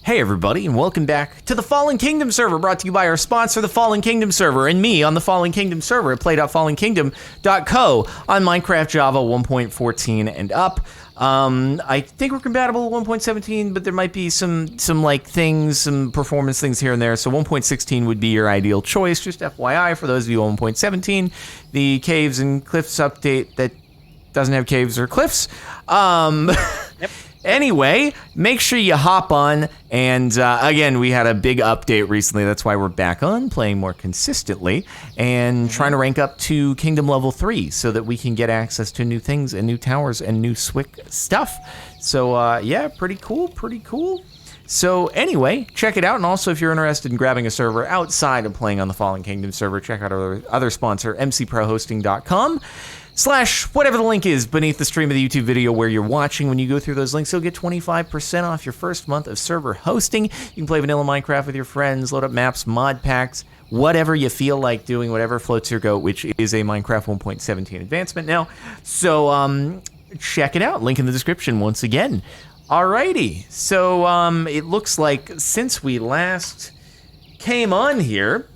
Hey everybody, and welcome back to the Fallen Kingdom server, brought to you by our sponsor, the Fallen Kingdom server, and me on the Fallen Kingdom server at play.fallenkingdom.co on Minecraft Java 1.14 and up. I think we're compatible with 1.17, but there might be some performance things here and there, so 1.16 would be your ideal choice, just FYI for those of you on 1.17. The Caves and Cliffs update that doesn't have caves or cliffs. Yep. Anyway, make sure you hop on, and again, we had a big update recently. That's why we're back on, playing more consistently, and trying to rank up to Kingdom Level 3 so that we can get access to new things and new towers and new Swick stuff. So, yeah, pretty cool. So anyway, check it out, and also if you're interested in grabbing a server outside of playing on the Fallen Kingdom server, check out our other sponsor, mcprohosting.com. / whatever the link is beneath the stream of the YouTube video where you're watching. When you go through those links, you'll get 25% off your first month of server hosting. You can play vanilla Minecraft with your friends, load up maps, mod packs, whatever you feel like doing, whatever floats your goat, which is a Minecraft 1.17 advancement now. So check it out. Link in the description once again. Alrighty. So it looks like since we last came on here,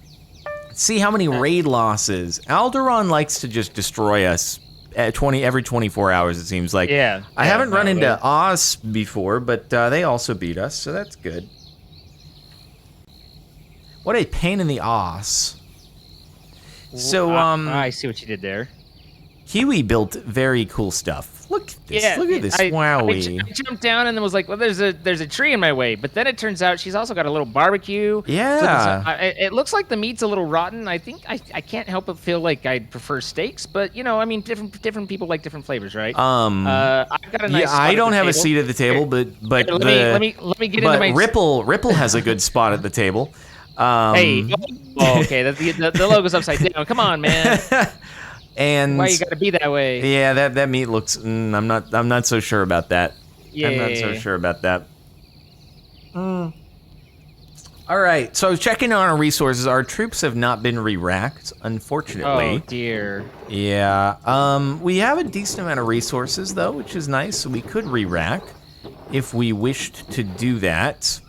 see how many raid losses. Alderon likes to just destroy us at every 24 hours, it seems like. Yeah. I haven't run into Oz before, but they also beat us, so that's good. What a pain in the ass. So, I see what you did there. Kiwi built very cool stuff. Look at this. Yeah, Look at this. Wowie. I jumped down and then was like, well, there's a tree in my way. But then it turns out she's also got a little barbecue. Yeah. So it looks like the meat's a little rotten. I think I can't help but feel like I'd prefer steaks. But, you know, I mean, different people like different flavors, right? I've got a nice spot I don't at the have a table. seat at the table, but Let me get into my... Ripple has a good spot at the table. Hey. Oh, okay. The logo's upside down. Come on, man. And why you gotta be that way? Yeah, that meat looks. I'm not so sure about that. Yeah. I'm not so sure about that. All right, so checking on our resources. Our troops have not been re-racked, unfortunately. Oh dear. Yeah. We have a decent amount of resources though, which is nice. So we could re-rack if we wished to do that.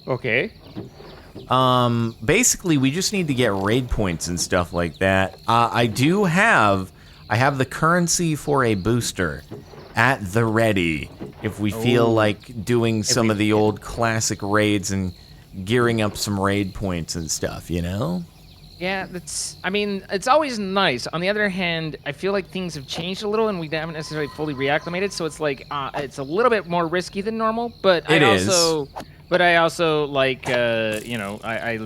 Okay. Basically, we just need to get raid points and stuff like that. I have the currency for a booster at the ready if we feel like doing some of the old classic raids and gearing up some raid points and stuff, you know? Yeah, I mean, it's always nice. On the other hand, I feel like things have changed a little and we haven't necessarily fully reacclimated, so it's like, it's a little bit more risky than normal, but I also like, you know, I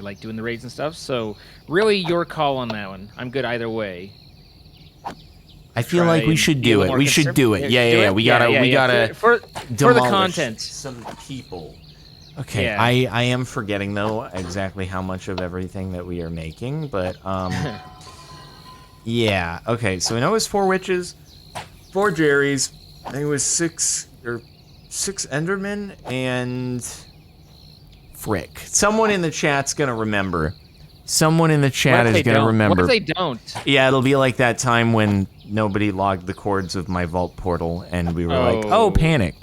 like doing the raids and stuff. So really, your call on that one. I'm good either way. I feel like we should do it. We should do it. Yeah. We gotta for the content. Some people. Okay. Yeah. I am forgetting though exactly how much of everything that we are making, but yeah. Okay. So we know it was 4 witches, 4 Jerrys. I think it was 6 Endermen and frick. Someone in the chat's gonna remember. Someone in the chat is gonna remember. What if they don't? Yeah, it'll be like that time when nobody logged the cords of my vault portal, and we were like, "Oh, panic!"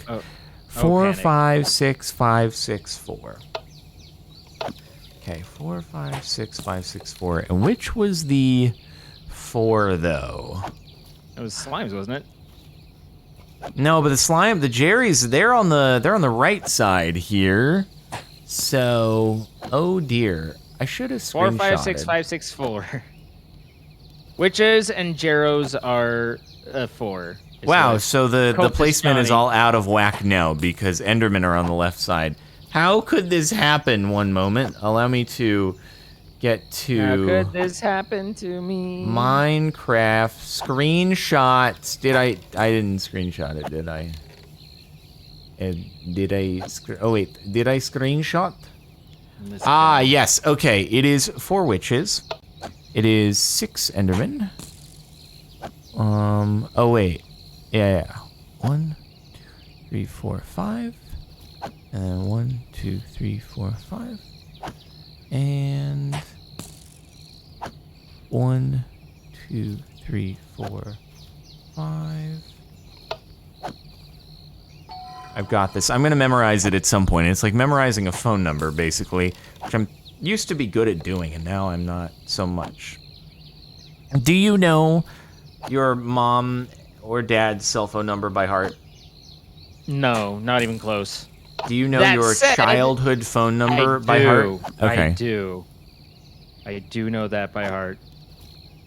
4, 5, 6, 5, 6, 4. Okay, 4, 5, 6, 5, 6, 4. And which was the 4 though? It was slimes, wasn't it? No, but the Jerrys, they're on the right side here. So, oh dear, I should have screenshotted. 4, 5, 6, 5, 6, 4. Witches and Jarrows are 4. Wow, so the placement is all out of whack now because Endermen are on the left side. How could this happen? One moment, allow me to get to. How could this happen to me? Minecraft screenshots. I didn't screenshot it, did I? Oh wait, did I screenshot? Yes. Okay, it is 4 witches. It is 6 Endermen. Oh wait. Yeah. 1, 2, 3, 4, 5. And then 1, 2, 3, 4, 5. And 1, 2, 3, 4, 5. I've got this. I'm gonna memorize it at some point. It's like memorizing a phone number, basically, which I'm used to be good at doing, and now I'm not so much. Do you know your mom or dad's cell phone number by heart? No, not even close. Do you know That your said, childhood phone number by heart? Okay. I do know that by heart.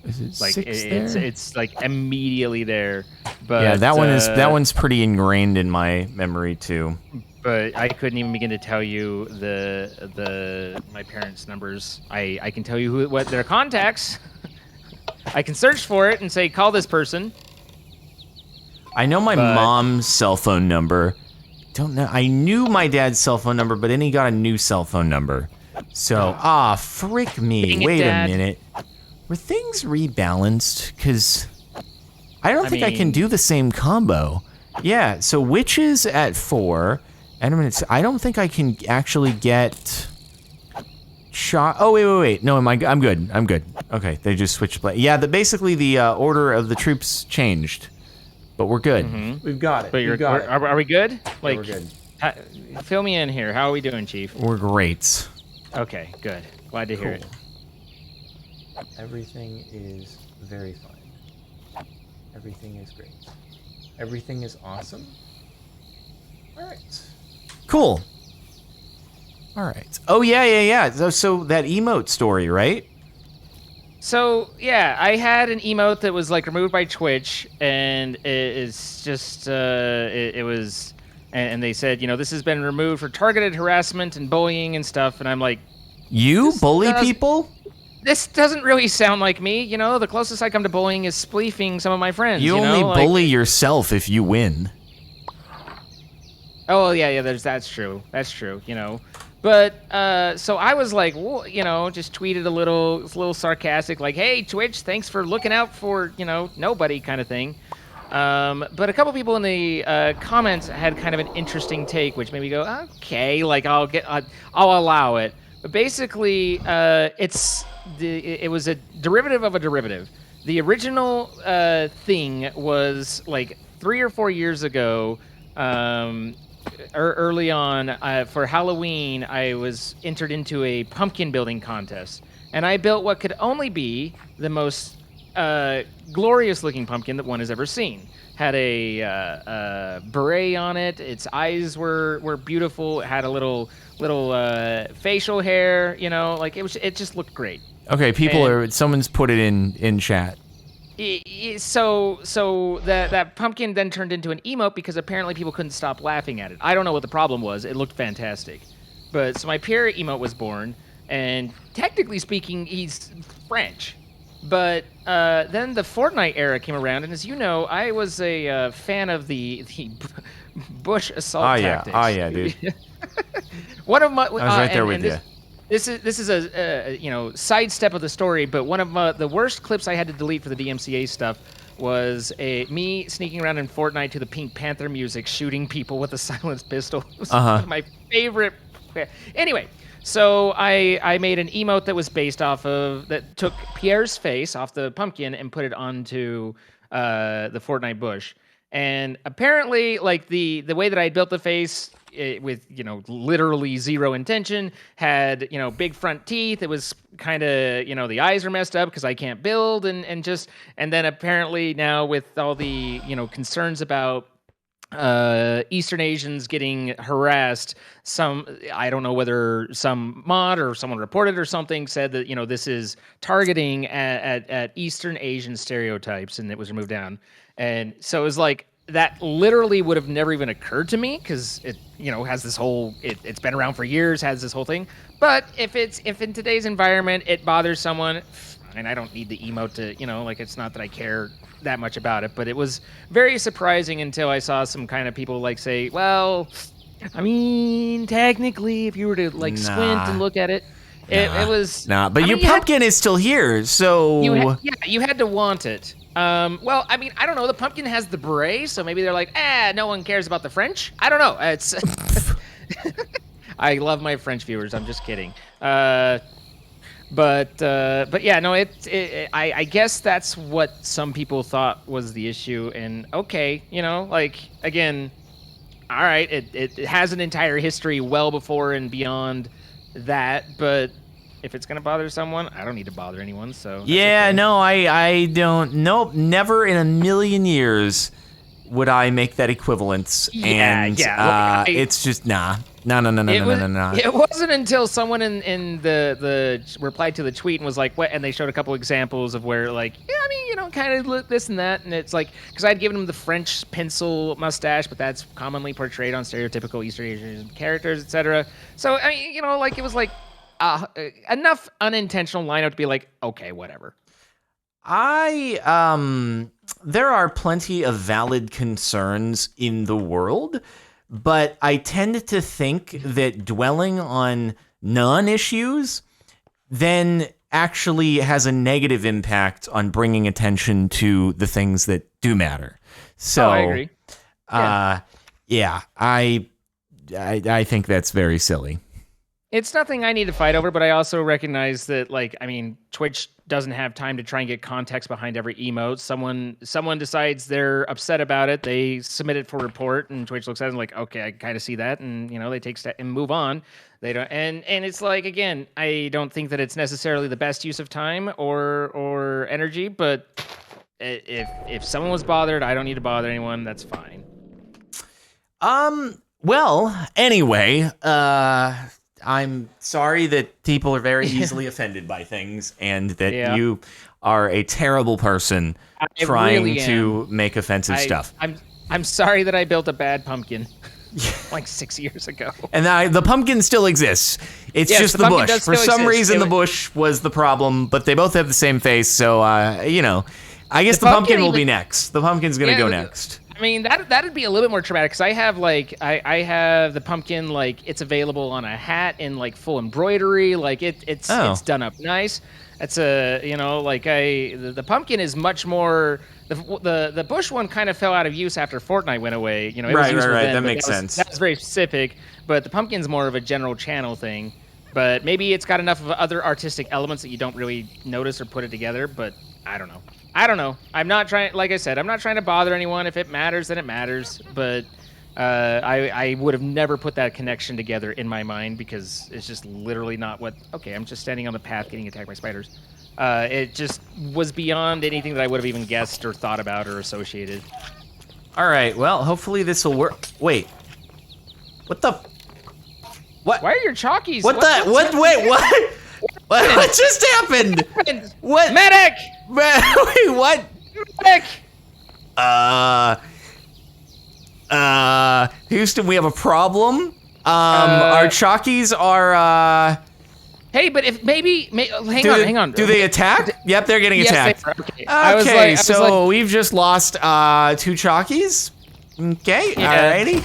Is it Like 6 there? it's like immediately there. But yeah, that one's pretty ingrained in my memory too. But I couldn't even begin to tell you my parents' numbers. I can tell you what their contacts. I can search for it and say call this person. I know my mom's cell phone number. Don't know. I knew my dad's cell phone number, but then he got a new cell phone number. So, frick me. Wait a minute. Were things rebalanced? Because I don't think I can do the same combo. Yeah, so witches at 4. I don't think I can actually get shot. Oh, wait. No, I'm good. I'm good. Okay, they just switched play. Yeah, basically the order of the troops changed. But we're good. Mm-hmm. We've got it. But are we good? Like, yeah, we're good. Fill me in here. How are we doing, Chief? We're great. Okay, good. Glad to hear it. Everything is very fine. Everything is great. Everything is awesome. All right. Cool. All right. Oh, yeah. So that emote story, right? So, yeah, I had an emote that was, like, removed by Twitch, and it's just, it was, and they said, this has been removed for targeted harassment and bullying and stuff, and I'm like... You bully people? This doesn't really sound like me, the closest I come to bullying is spleefing some of my friends, You only bully yourself if you win. Oh, yeah, that's true, But, so I was like, well, just tweeted a little sarcastic, like, hey, Twitch, thanks for looking out for, nobody kind of thing. But a couple people in the comments had kind of an interesting take, which made me go, okay, like, I'll allow it. But basically, it was a derivative of a derivative. The original thing was, like, 3 or 4 years ago, early on, for Halloween, I was entered into a pumpkin building contest, and I built what could only be the most glorious-looking pumpkin that one has ever seen. Had a beret on it. Its eyes were beautiful. It had a little facial hair. Like it just looked great. Okay, someone's put it in chat. So that pumpkin then turned into an emote because apparently people couldn't stop laughing at it. I don't know what the problem was. It looked fantastic. But so my peer emote was born, and technically speaking, he's French. But then the Fortnite era came around, and as you know, I was a fan of the Bush assault tactics. Oh yeah, dude. One of my I was right there with you. This is a sidestep of the story, but one of the worst clips I had to delete for the DMCA stuff was me sneaking around in Fortnite to the Pink Panther music, shooting people with a silenced pistol. It was one of my favorite. Anyway, so I made an emote that was based that took Pierre's face off the pumpkin and put it onto the Fortnite bush. And apparently, like the way that I built the face, with literally zero intention, had big front teeth. It was kind of the eyes are messed up because I can't build, and then apparently now with all the concerns about Eastern Asians getting harassed, I don't know whether some mod or someone reported or something said that this is targeting at Eastern Asian stereotypes, and it was removed down. And so it was like, that literally would have never even occurred to me because it, has this whole, it's been around for years, has this whole thing. But if in today's environment it bothers someone, and I don't need the emote to, like, it's not that I care that much about it, but it was very surprising until I saw some kind of people like say, well, I mean, technically, if you were to squint and look at it, it was... but your pumpkin is still here, so... You had to want it. Well, I mean, I don't know. The pumpkin has the beret, so maybe they're like, no one cares about the French. I don't know. It's I love my French viewers. I'm just kidding. But yeah, no. I guess that's what some people thought was the issue. And okay, again, all right, it has an entire history well before and beyond that, but if it's gonna bother someone, I don't need to bother anyone. So yeah, okay. no, I don't. Nope, never in a million years would I make that equivalence. Yeah, And yeah. Like, it's just nah. No. It wasn't until someone in the replied to the tweet and was like, "What?" and they showed a couple examples of where, like, yeah, I mean, you know, kind of look this and that, and it's like, because I'd given him the French pencil mustache, but that's commonly portrayed on stereotypical East Asian characters, etc. So I mean, you know, like it was like enough unintentional line out to be like, okay, whatever. There are plenty of valid concerns in the world, but I tend to think that dwelling on non-issues then actually has a negative impact on bringing attention to the things that do matter. So, I agree. Yeah, I think that's very silly. It's nothing I need to fight over, but I also recognize that, like, I mean, Twitch doesn't have time to try and get context behind every emote. Someone decides they're upset about it, they submit it for report, and Twitch looks at it and like, okay, I kind of see that, and you know, they take step and move on. They don't, and it's like, again, I don't think that it's necessarily the best use of time or energy, but if someone was bothered, I don't need to bother anyone. That's fine. Well, anyway, I'm sorry that people are very easily offended by things, and that you are a terrible person trying to make offensive stuff. I'm sorry that I built a bad pumpkin like 6 years ago. And the pumpkin still exists. It's just the bush. For some reason, the bush was the problem, but they both have the same face, so, you know, I guess the pumpkin will be next. The pumpkin's going to go next. I mean, that'd be a little bit more traumatic, because I have, like, I have the pumpkin, like, it's available on a hat in, like, full embroidery. Like, it's done up nice. It's you know, like, the pumpkin is much more, the bush one kind of fell out of use after Fortnite went away. You know, it was useful then, that makes sense. That was very specific, but the pumpkin's more of a general channel thing. But maybe it's got enough of other artistic elements that you don't really notice or put it together, but I don't know. I'm not trying, like I said, I'm not trying to bother anyone. If it matters, then it matters. But I would have never put that connection together in my mind, because it's just literally not what, okay, I'm just standing on the path getting attacked by spiders. It just was beyond anything that I would have even guessed or thought about or associated. All right, well, hopefully this will work. Wait. What the? What? Why are your Chalkies? What just happened? What? Medic! Wait, what? Medic! Houston, we have a problem. Our Chalkies are, Hey, but if hang on. Do they attack? Yep, they're getting attacked. Okay, so we've just lost 2 Chalkies. Okay, alrighty.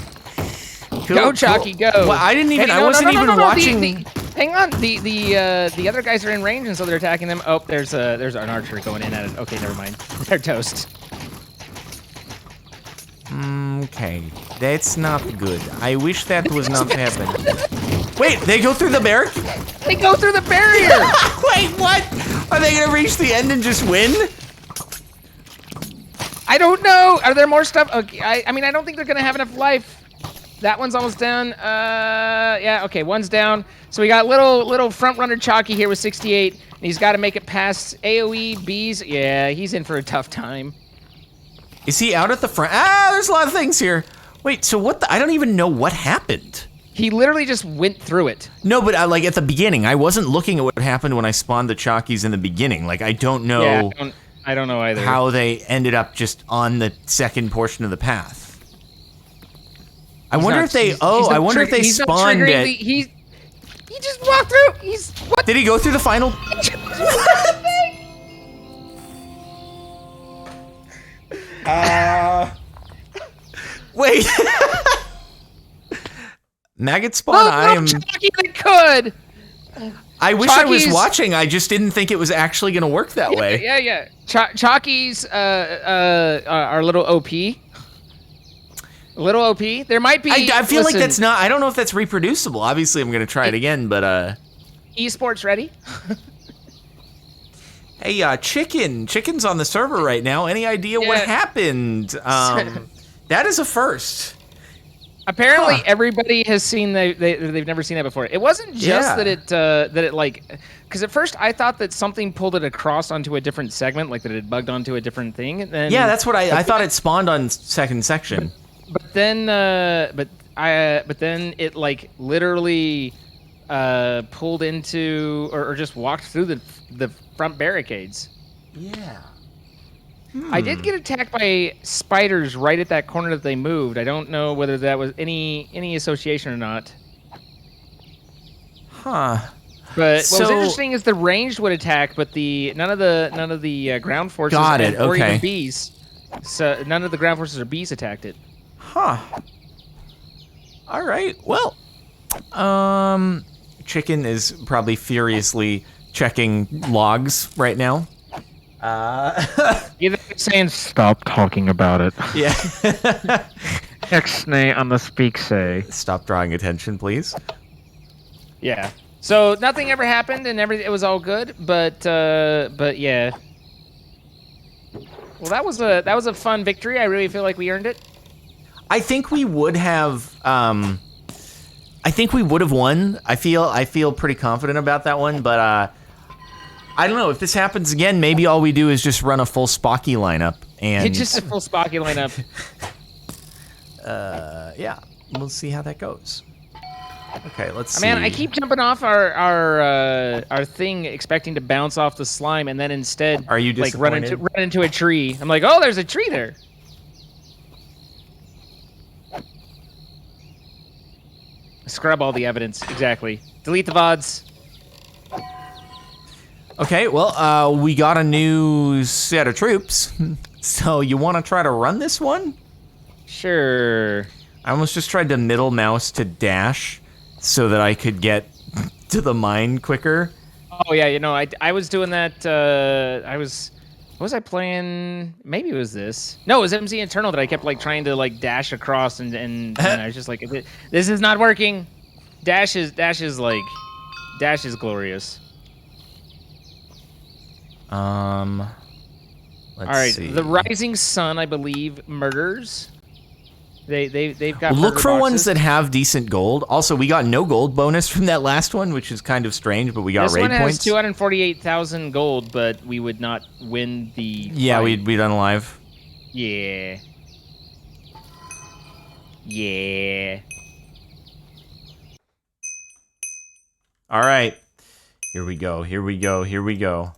Cool, go, Chalky, go. Well, I didn't even. I wasn't even watching. Hang on. The other guys are in range, and so they're attacking them. Oh, there's an archer going in at it. Okay, never mind. They're toast. Okay, that's not good. I wish that was not happening. Wait, they go through the barrier? They go through the barrier. Wait, what? Are they gonna reach the end and just win? I don't know. Are there more stuff? Okay, I mean, I don't think they're gonna have enough life. That one's almost down. Yeah, okay, one's down. So we got little front runner Chalky here with 68, and he's got to make it past AoE, bees. Yeah, he's in for a tough time. Is he out at the front? There's a lot of things here. Wait, so what I don't even know what happened. He literally just went through it. No, but like at the beginning, I wasn't looking at what happened when I spawned the Chalkies in the beginning. Like, I don't know. Yeah, I don't know either. How they ended up just on the second portion of the path. I wonder if they spawned it. He just walked through. What? Did he go through the final? Wait. Maggot spawn? I am. Could. I wish I was watching. I just didn't think it was actually going to work that way. Yeah. Chalkies are a little OP. Little OP. There might be. I feel like that's not. I don't know if that's reproducible. Obviously, I'm gonna try it again, but esports ready. Hey, Chicken's on the server right now. Any idea what happened? That is a first. Apparently, everybody has seen they've never seen that before. It wasn't just that it like, because at first I thought that something pulled it across onto a different segment, like that it bugged onto a different thing. And then, yeah, that's what I thought it spawned on second section. But then it like literally pulled into or just walked through the front barricades. Yeah. I did get attacked by spiders right at that corner that they moved. I don't know whether that was any association or not. Huh. But what was interesting is the ranged would attack, but none of the ground forces or even bees. So none of the ground forces or bees attacked it. Huh. All right. Well, Chicken is probably furiously checking logs right now. Either saying stop talking about it. Yeah. Ixnay on the speak say. Stop drawing attention, please. Yeah. So nothing ever happened, and it was all good. But yeah. Well, that was a fun victory. I really feel like we earned it. I think we would have. I think we would have won. I feel pretty confident about that one, but I don't know if this happens again. Maybe all we do is just run a full Spocky lineup and just a full Spocky lineup. Yeah, we'll see how that goes. Okay, let's see. Man, I keep jumping off our thing, expecting to bounce off the slime, and then instead, are you disappointed? Like run into a tree? I'm like, oh, there's a tree there. Scrub all the evidence. Exactly. Delete the VODs. Okay, well, we got a new set of troops. So you want to try to run this one? Sure. I almost just tried to middle mouse to dash so that I could get to the mine quicker. Oh yeah, I was doing that. What was I playing? Maybe it was this. No, it was MZ Eternal that I kept like trying to like dash across, and I was just like, this is not working. Dash is glorious. Let's see. The Rising Sun, I believe, murders. They've got. Look for ones that have decent gold. Also, we got no gold bonus from that last one, which is kind of strange, but we got raid points. This one has 248,000 gold, but we would not win the. Yeah, fight. we'd unalive. Yeah. Yeah. All right. Here we go. Here we go. Here we go.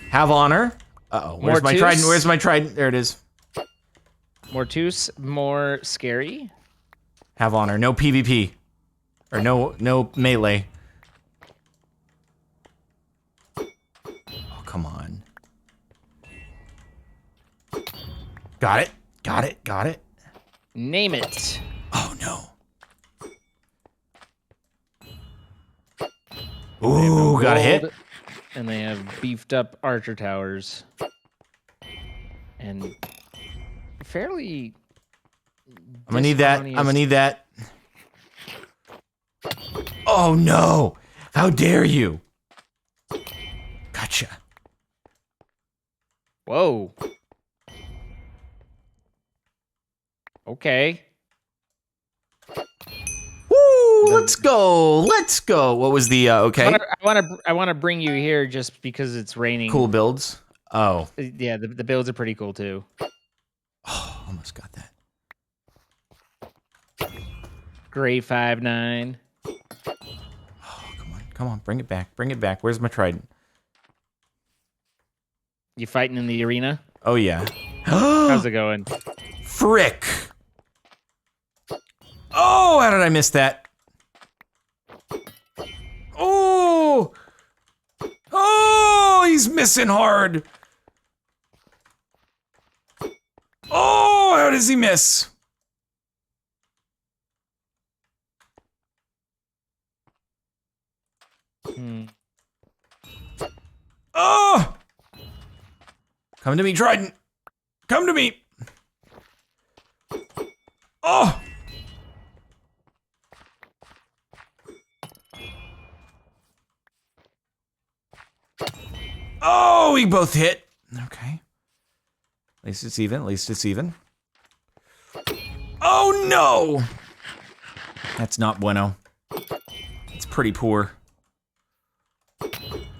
Have honor. Uh-oh. Where's my trident? Where's my trident? There it is. Mortus, more scary. Have honor. No PvP. Or no melee. Oh, come on. Got it. Got it. Got it. Name it. Oh, no. Ooh, got a hit. And they have beefed up archer towers. And fairly... I'm gonna need that. I'm gonna need that. Oh, no. How dare you? Gotcha. Whoa. Okay. Woo! Let's go. Let's go. What was the okay? I want to bring you here just because it's raining. Cool builds. Oh. Yeah, the builds are pretty cool too. Oh, almost got that. Gray 5-9. Oh, come on. Come on. Bring it back. Bring it back. Where's my trident? You fighting in the arena? Oh, yeah. How's it going? Frick. Oh, how did I miss that? Oh! Oh, he's missing hard. Oh, how does he miss? Oh! Come to me, Trident. Come to me. Oh! Oh, we both hit. Okay. At least it's even. At least it's even. Oh, no! That's not bueno. It's pretty poor.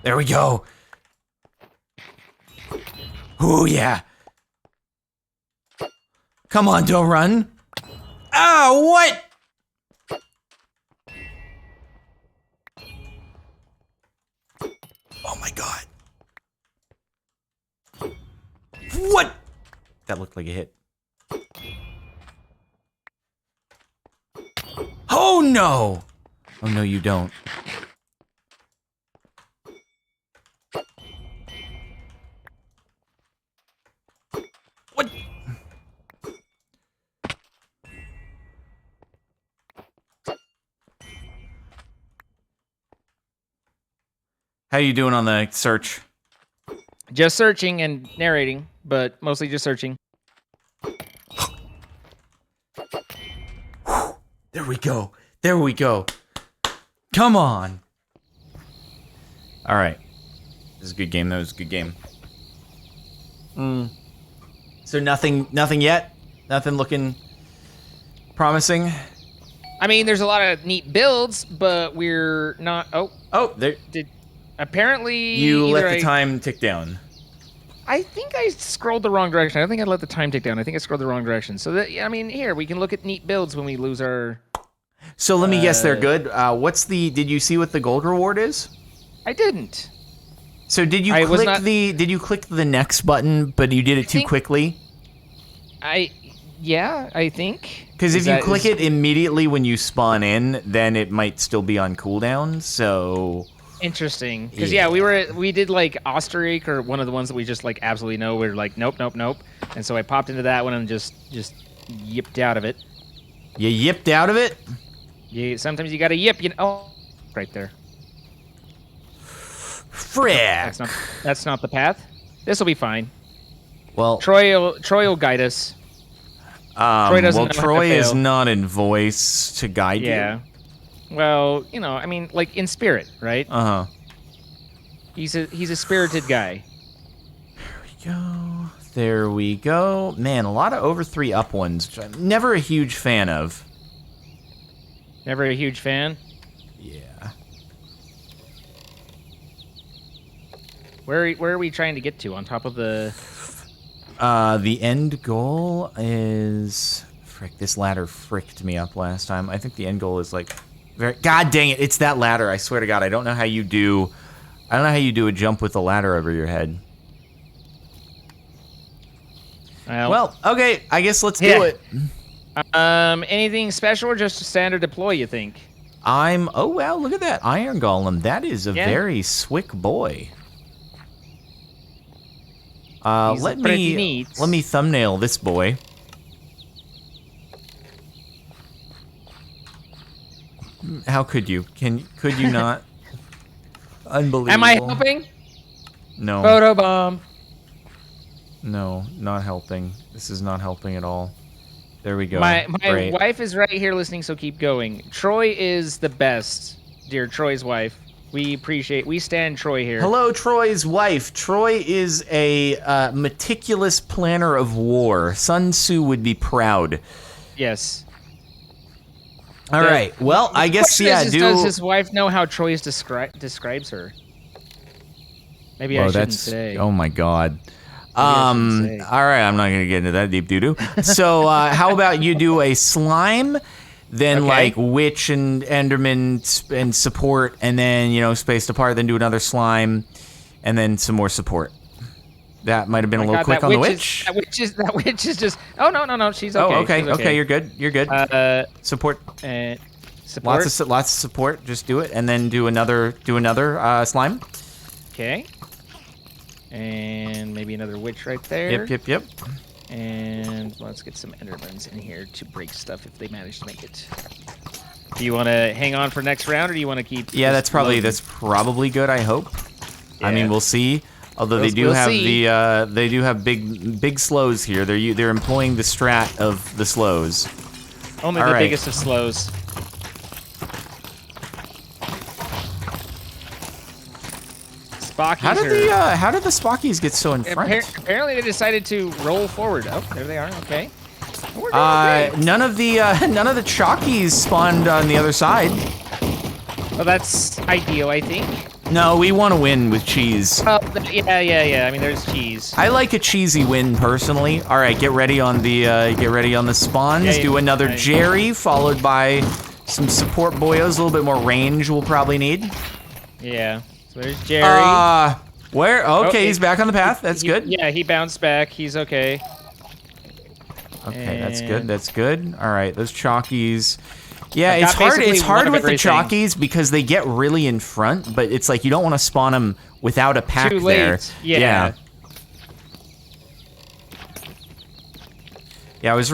There we go. Oh, yeah. Come on, don't run. Oh, what? Oh, my God. What? That looked like a hit. Oh, no. Oh, no, you don't. What? How you doing on the search? Just searching and narrating, but mostly just searching. There we go. There we go. Come on. All right. This is a good game. That was a good game. So nothing yet? Nothing looking promising? I mean, there's a lot of neat builds, but we're not... Oh, there... Apparently... You let the time tick down. I think I scrolled the wrong direction. I don't think I let the time tick down. I think I scrolled the wrong direction. So, I mean, here, we can look at neat builds when we lose our... So let me guess they're good. Did you see what the gold reward is? I didn't. So did you click the next button, but you did it too quickly? Yeah, I think. Because if you click it immediately when you spawn in, then it might still be on cooldown, so... Interesting. Because, yeah, we did, like, Osterreich, or one of the ones that we just, like, absolutely know. We're like, nope, nope, nope. And so I popped into that one and just yipped out of it. You yipped out of it? Yeah, sometimes you gotta yip, you know. Oh, right there. Frick. That's not the path. This will be fine. Well, Troy will guide us. Troy is not in voice to guide you. Yeah. Well, you know, I mean, like in spirit, right? Uh-huh. He's a spirited guy. There we go. There we go. Man, a lot of over 3 up ones, which I'm never a huge fan of. Never a huge fan? Yeah. Where are we trying to get to? On top of the... The end goal is... Frick, this ladder fricked me up last time. I think the end goal is like... God dang it, it's that ladder. I swear to God, I don't know how you do a jump with a ladder over your head. Well, okay, I guess let's do it. Anything special or just a standard deploy, you think? Oh wow, look at that Iron Golem. That is a very swick boy. Let me thumbnail this boy. How could you? Could you not? Unbelievable. Am I helping? No. Photobomb. No, not helping. This is not helping at all. There we go. My wife is right here listening, so keep going. Troy is the best, dear Troy's wife. We stand Troy here. Hello, Troy's wife. Troy is a meticulous planner of war. Sun Tzu would be proud. Yes. All right. Well, I guess does his wife know how Troy describes her? Maybe I shouldn't say. Oh my God. All right, I'm not gonna get into that deep doo-doo. So, how about you do a slime, then like witch and enderman and support, and then spaced apart. Then do another slime, and then some more support. That might have been a little quick on the witch. That witch is just. Oh no, she's okay. Oh, okay, she's okay. You're good. You're good. Support. Support. Lots of support. Just do it, and then do another slime. Okay. And maybe another witch right there. Yep. And let's get some endermans in here to break stuff if they manage to make it. Do you want to hang on for next round, or do you want to keep? Yeah, that's probably good. I hope. Yeah. I mean, we'll see. Although they do have big slows here. They're employing the strat of the slows. Only the biggest of slows. Spockies How did the Spockies get so in front? Apparently they decided to roll forward. Oh, there they are. Okay. We're doing okay. None of the Chalkies spawned on the other side. Well, that's ideal, I think. No, we want to win with cheese. Oh, yeah. I mean, there's cheese. I like a cheesy win personally. All right, get ready on the spawns. Yeah, Do another right. Jerry, followed by some support boyos. A little bit more range we'll probably need. Yeah. So there's Jerry. Where? Okay, he's back on the path. That's good. Yeah, he bounced back. He's okay. Okay, that's good. That's good. All right, those Chalkies. Yeah, I've it's got hard. basically It's hard one of with the everything. Chalkies because they get really in front, but it's like you don't want to spawn them without a pack Too late. there. Yeah. Yeah, I was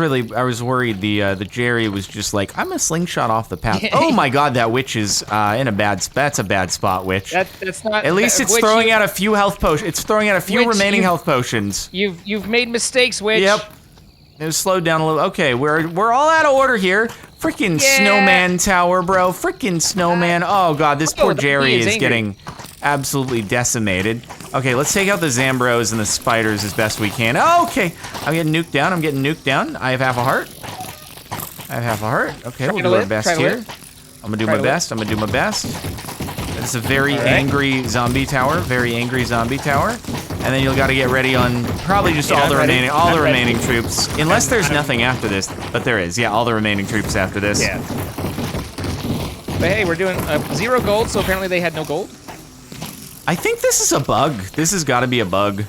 worried the Jerry was just like, I'm a slingshot off the path. Oh my god, that witch is in a bad spot. That's a bad spot, witch. That's not. At least it's throwing out a few health potions. It's throwing out a few remaining health potions. You've made mistakes, witch. Yep. It was slowed down a little. Okay, we're all out of order here. Freaking snowman tower, bro. Freaking snowman. Oh god, this poor Jerry is getting absolutely decimated. Okay, let's take out the Zambros and the spiders as best we can. Okay, I'm getting nuked down. I have half a heart. Okay, we'll do our best here. I'm gonna do my best. It's a very angry zombie tower. And then you'll got to get ready on probably just all the remaining troops. Unless there's nothing after this, but there is. Yeah, all the remaining troops after this. Yeah. But hey, we're doing 0 gold, so apparently they had no gold. I think this is a bug. This has got to be a bug.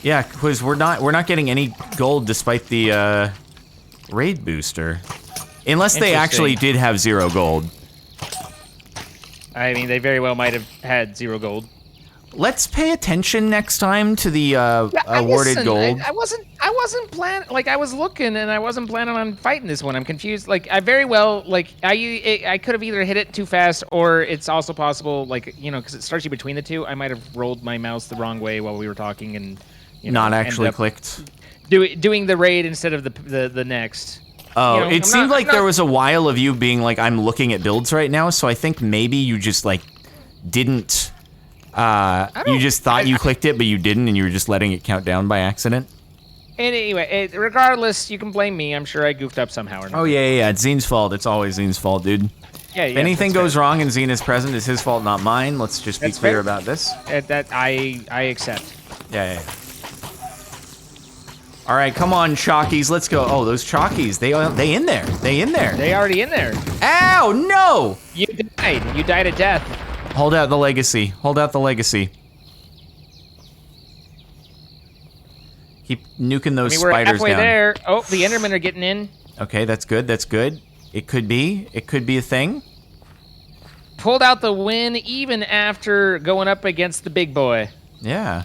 Yeah, because we're not getting any gold despite the raid booster, unless they actually did have 0 gold. I mean, they very well might have had 0 gold. Let's pay attention next time to the awarded gold. I wasn't planning. Like, I was looking, and I wasn't planning on fighting this one. I'm confused. Like, I very well, like, I could have either hit it too fast, or it's also possible, like, you know, because it starts you between the two. I might have rolled my mouse the wrong way while we were talking, and not actually clicked. Doing the raid instead of the next. Oh, You know, it seemed like there was a while of you being like, I'm looking at builds right now, so I think maybe you just like didn't. You just thought you clicked it, but you didn't, and you were just letting it count down by accident. Anyway, regardless, you can blame me. I'm sure I goofed up somehow or not. Oh yeah. It's Zine's fault. It's always Zine's fault, dude. Yeah. If anything goes wrong and Zine is present, it's his fault, not mine. Let's just be clear about this. That I accept. Yeah. All right, come on, Chalkies, let's go. Oh, those Chalkies, they in there. They already in there. Ow, no! You died. You died a death. Hold out the legacy. Keep nuking those spiders down. We're halfway there. Oh, the Endermen are getting in. Okay, that's good. It could be a thing. Pulled out the win even after going up against the big boy. Yeah.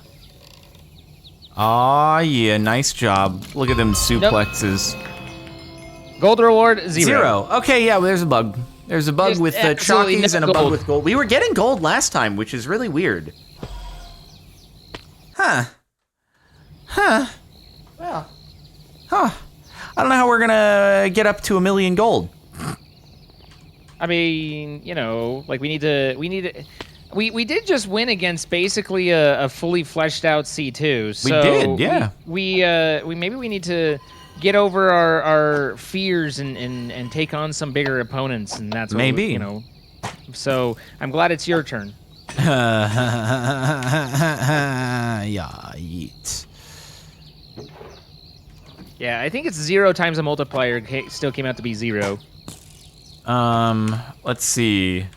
Aw, yeah, nice job. Look at them suplexes. Nope. Gold reward, 0. Okay, yeah, well, there's a bug. There's a bug with the Chalkies and a bug with gold. We were getting gold last time, which is really weird. Well. I don't know how we're gonna get up to 1 million gold. I mean, you know, like we did just win against basically a fully fleshed out C2. So we did, yeah. We maybe we need to get over our fears and take on some bigger opponents, and that's what maybe, you know. So I'm glad it's your turn. Yeah, yeet. Yeah, I think it's 0 times a multiplier still came out to be 0. Let's see.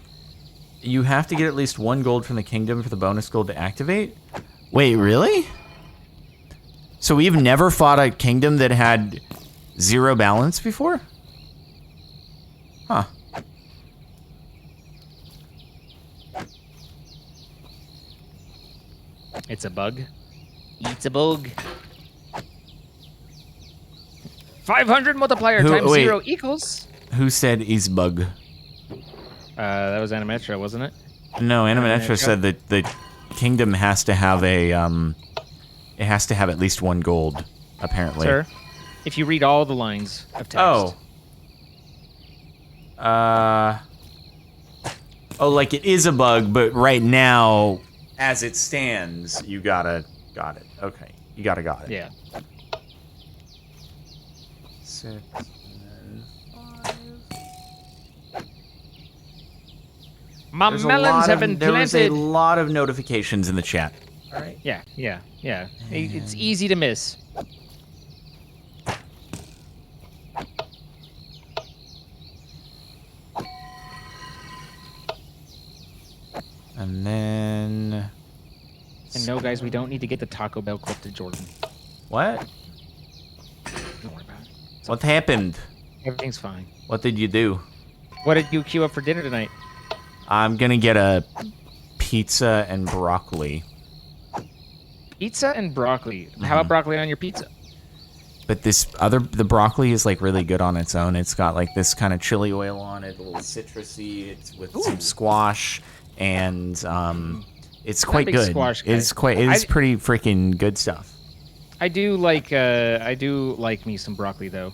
You have to get at least 1 gold from the kingdom for the bonus gold to activate? Wait, really? So we've never fought a kingdom that had 0 balance before? Huh. It's a bug. It's a bug. 500 multiplier times 0 equals. Who said is bug? That was Animetra, wasn't it? No, Animetra said that the kingdom has to have a it has to have at least 1 gold, apparently. Sir, if you read all the lines of text. Oh, like it is a bug, but right now as it stands, you got it. Okay, you got it. Yeah. 6 and then 5. My melons have been There was a planted. lot of notifications in the chat. All right. Yeah. It's easy to miss. And then... And no, guys, we don't need to get the Taco Bell clip to Jordan. What? Don't worry about it. What happened? Everything's fine. What did you do? What did you queue up for dinner tonight? I'm gonna get a pizza and broccoli. Pizza and broccoli. How about broccoli on your pizza? But the broccoli is like really good on its own. It's got like this kind of chili oil on it, a little citrusy. It's with some squash, and it's quite big good. squash guy. It is pretty freaking good stuff. I do like me some broccoli though.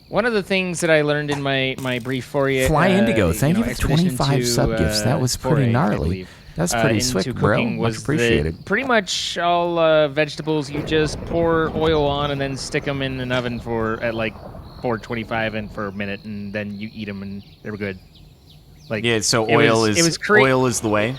One of the things that I learned in my brief foray, Fly Indigo, thank you for expedition 25 to, sub gifts. That was pretty foray, I gnarly. believe, That's pretty into slick, bro. cooking Much was appreciated. that pretty much all vegetables you just pour oil on and then stick them in an oven at like 425 and for a minute, and then you eat them and they were good. Like Yeah, so oil is the way.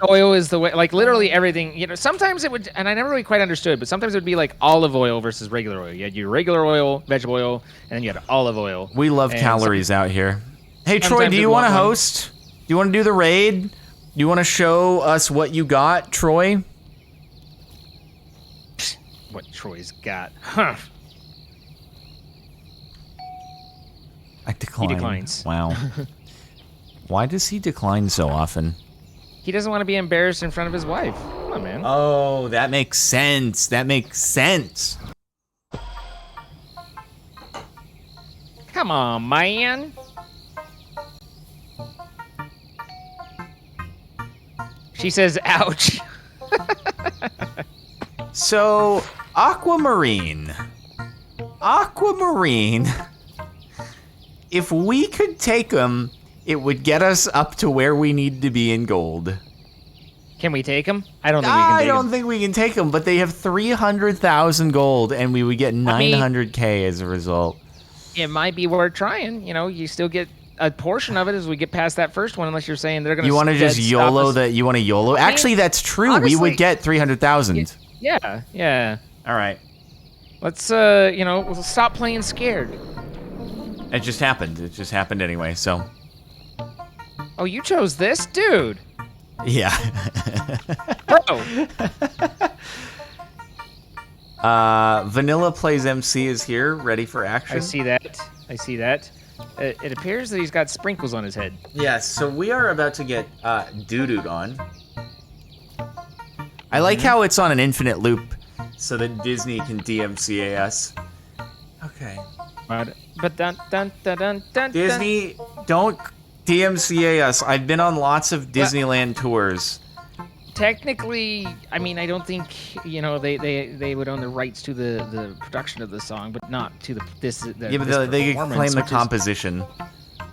Oil is the way, like literally everything. You know, sometimes it would, and I never really quite understood, but sometimes it would be like olive oil versus regular oil. You had your regular oil, vegetable oil, and then you had olive oil. We love calories out here. Hey, Troy, sometimes do you'd you want to want one. host? Do you want to do the raid? Do you want to show us what you got, Troy? What Troy's got. Huh. I decline. He declines. Wow. Why does he decline so often? He doesn't want to be embarrassed in front of his wife. Come on, man. Oh, that makes sense. That makes sense. Come on, man. She says, ouch. So, Aquamarine. If we could take them, it would get us up to where we need to be in gold. Can we take him? I don't think we can take I don't him. think we can take them, but they have 300,000 gold, and we would get 900k as a result. It might be worth trying. You know, you still get a portion of it as we get past that first one, unless you're saying they're going to. You want to just YOLO that? You want to YOLO? Actually, that's true. Honestly, we would get 300,000. Yeah. All right. Let's we'll stop playing scared. It just happened. It just happened anyway. So. Oh, you chose this, dude. Yeah. Bro. Vanilla Plays MC is here, ready for action. I see that. It appears that he's got sprinkles on his head. Yes, so we are about to get doo-dooed on. I like how it's on an infinite loop so that Disney can DMCA us. Okay. But dun. Disney, don't DMCA us. I've been on lots of Disneyland tours. Technically, I mean, I don't think they would own the rights to the production of the song, but not to Yeah, but they can claim the composition.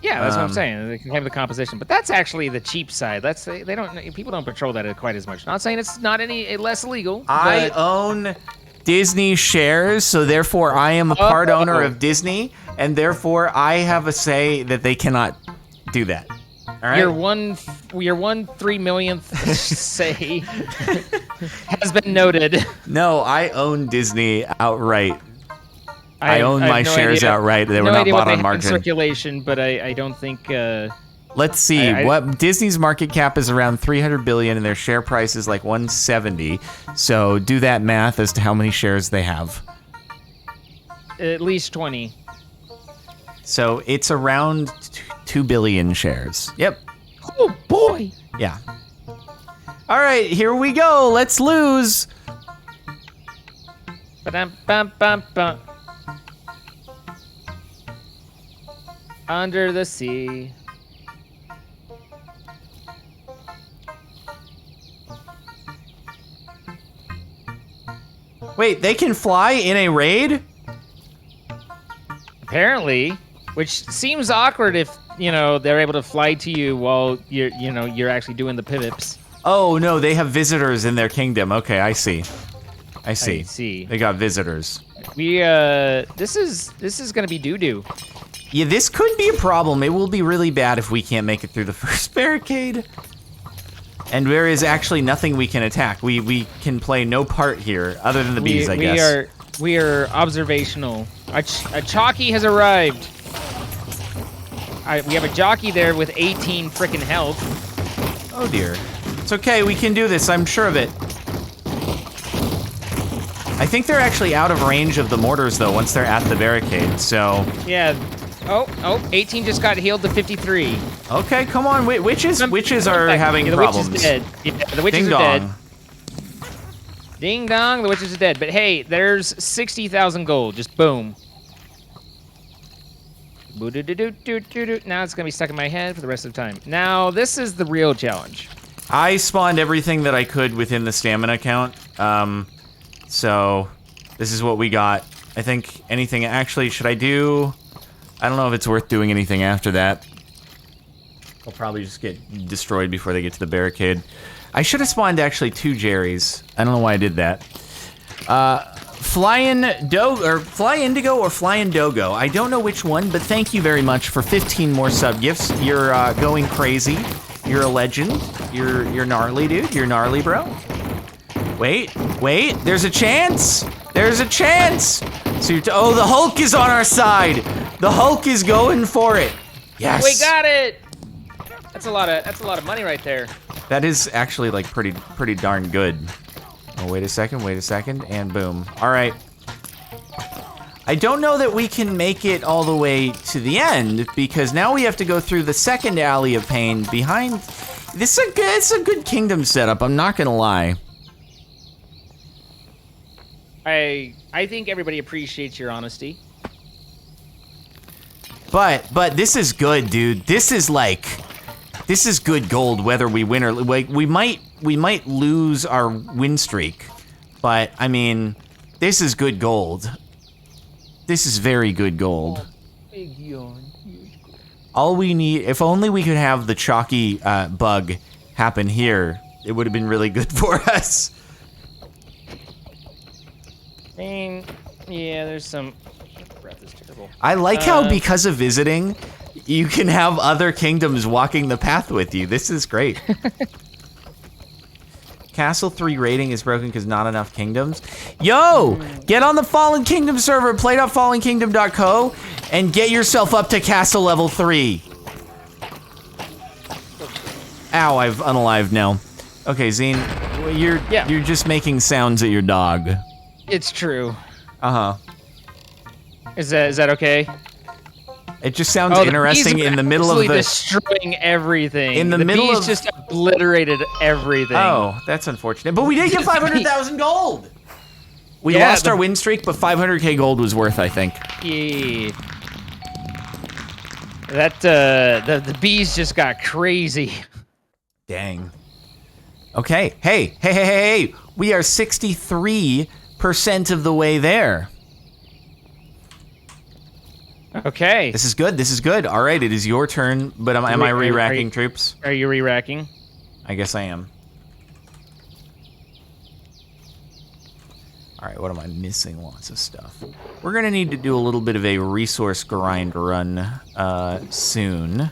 Yeah, that's what I'm saying. They can claim the composition, but that's actually the cheap side. People don't patrol that quite as much. Not saying it's not any less illegal. I own Disney shares, so therefore I am a part owner of Disney, and therefore I have a say that they cannot do that. All right? Your 1/3 millionth say has been noted. No, I own Disney outright. I own my shares outright. They were not bought on margin. Circulation, but I don't think. Let's see. What Disney's market cap is around 300 billion, and their share price is like 170. So do that math as to how many shares they have. At least 20. So it's around 2 billion shares. Yep. Oh boy. Yeah. All right, here we go. Let's lose. Ba-dum-bum-bum-bum. Under the sea. Wait, they can fly in a raid? Apparently, which seems awkward if, they're able to fly to you while you're actually doing the pivots. Oh, no, they have visitors in their kingdom. Okay, I see. I see. I see. They got visitors. We, this is gonna be doo-doo. Yeah, this could be a problem. It will be really bad if we can't make it through the first barricade. And there is actually nothing we can attack. We can play no part here, other than the bees, I guess. We are observational. A Chalky has arrived. We have a jockey there with 18 frickin' health. Oh dear. It's okay, we can do this, I'm sure of it. I think they're actually out of range of the mortars, though, once they're at the barricade, so... Yeah. Oh, 18 just got healed to 53. Okay, come on, witches are having problems. The witch is dead. Yeah, the witches are dead. Ding dong, the witches are dead. But hey, there's 60,000 gold, just boom. Now it's gonna be stuck in my head for the rest of the time. Now, this is the real challenge. I spawned everything that I could within the stamina count, so this is what we got. I think anything, actually, should I do... I don't know if it's worth doing anything after that. I'll probably just get destroyed before they get to the barricade. I should have spawned actually 2 Jerrys. I don't know why I did that. Fly Indigo or Fly Dogo. I don't know which one, but thank you very much for 15 more sub gifts. You're going crazy. You're a legend. You're gnarly, dude. You're gnarly, bro. Wait, there's a chance. There's a chance. So oh, the Hulk is on our side. The Hulk is going for it. Yes. We got it. That's a lot of money right there. That is actually like pretty darn good. Oh, wait a second, and boom. All right. I don't know that we can make it all the way to the end because now we have to go through the second alley of pain behind. It's a good kingdom setup, I'm not gonna lie. I think everybody appreciates your honesty. But this is good, dude. This is good gold whether we win or like we might lose our win streak. But I mean, this is good gold. This is very good gold. All we need, if only we could have the Chalky bug happen here, it would have been really good for us. I mean, yeah, there's some... Breath is terrible. I like how because of visiting, you can have other kingdoms walking the path with you. This is great. Castle 3 rating is broken because not enough kingdoms. Yo, get on the Fallen Kingdom server, play.fallenkingdom.co, and get yourself up to Castle level 3. Ow, I've unalived now. Okay, Zine, you're just making sounds at your dog. It's true. Uh-huh. Is that okay? It just sounds interesting in the middle of the... destroying everything. In the middle bees of... just obliterated everything. Oh, that's unfortunate. But we did get 500,000 gold! We lost our win streak, but 500k gold was worth, I think. Yeah. That, the bees just got crazy. Dang. Okay, hey! We are 63% of the way there. Okay. This is good. All right, it is your turn, but am I re-racking troops? Are you re-racking? I guess I am. All right, what am I missing? Lots of stuff. We're gonna need to do a little bit of a resource grind run soon.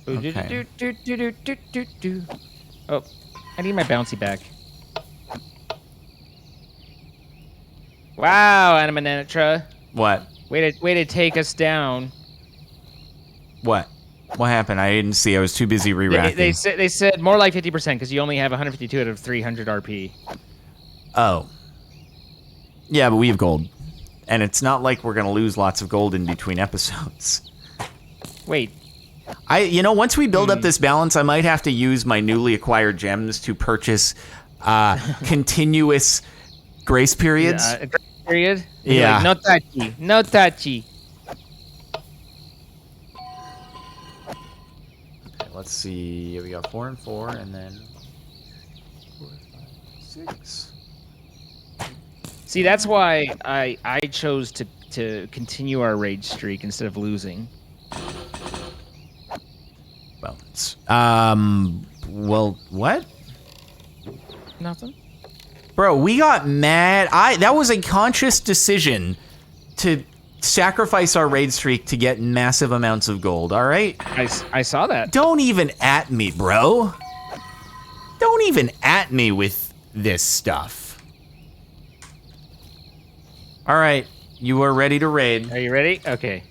Okay. Oh, I need my bouncy back. Wow, Animanitra. What? Way to take us down. What? What happened? I didn't see. I was too busy re-racking. They said more like 50% because you only have 152 out of 300 RP. Oh. Yeah, but we have gold. And it's not like we're going to lose lots of gold in between episodes. Wait. You know, once we build up this balance, I might have to use my newly acquired gems to purchase continuous grace periods. Grace period? Yeah. Like, no touchy. No touchy. Okay, let's see. We got 4 and 4, and then 4, 5, 6. See, that's why I chose to continue our rage streak instead of losing. Well, what? Nothing. Bro, we got mad. That was a conscious decision to sacrifice our raid streak to get massive amounts of gold, all right? I saw that. Don't even at me, bro. Don't even at me with this stuff. All right, you are ready to raid. Are you ready? Okay.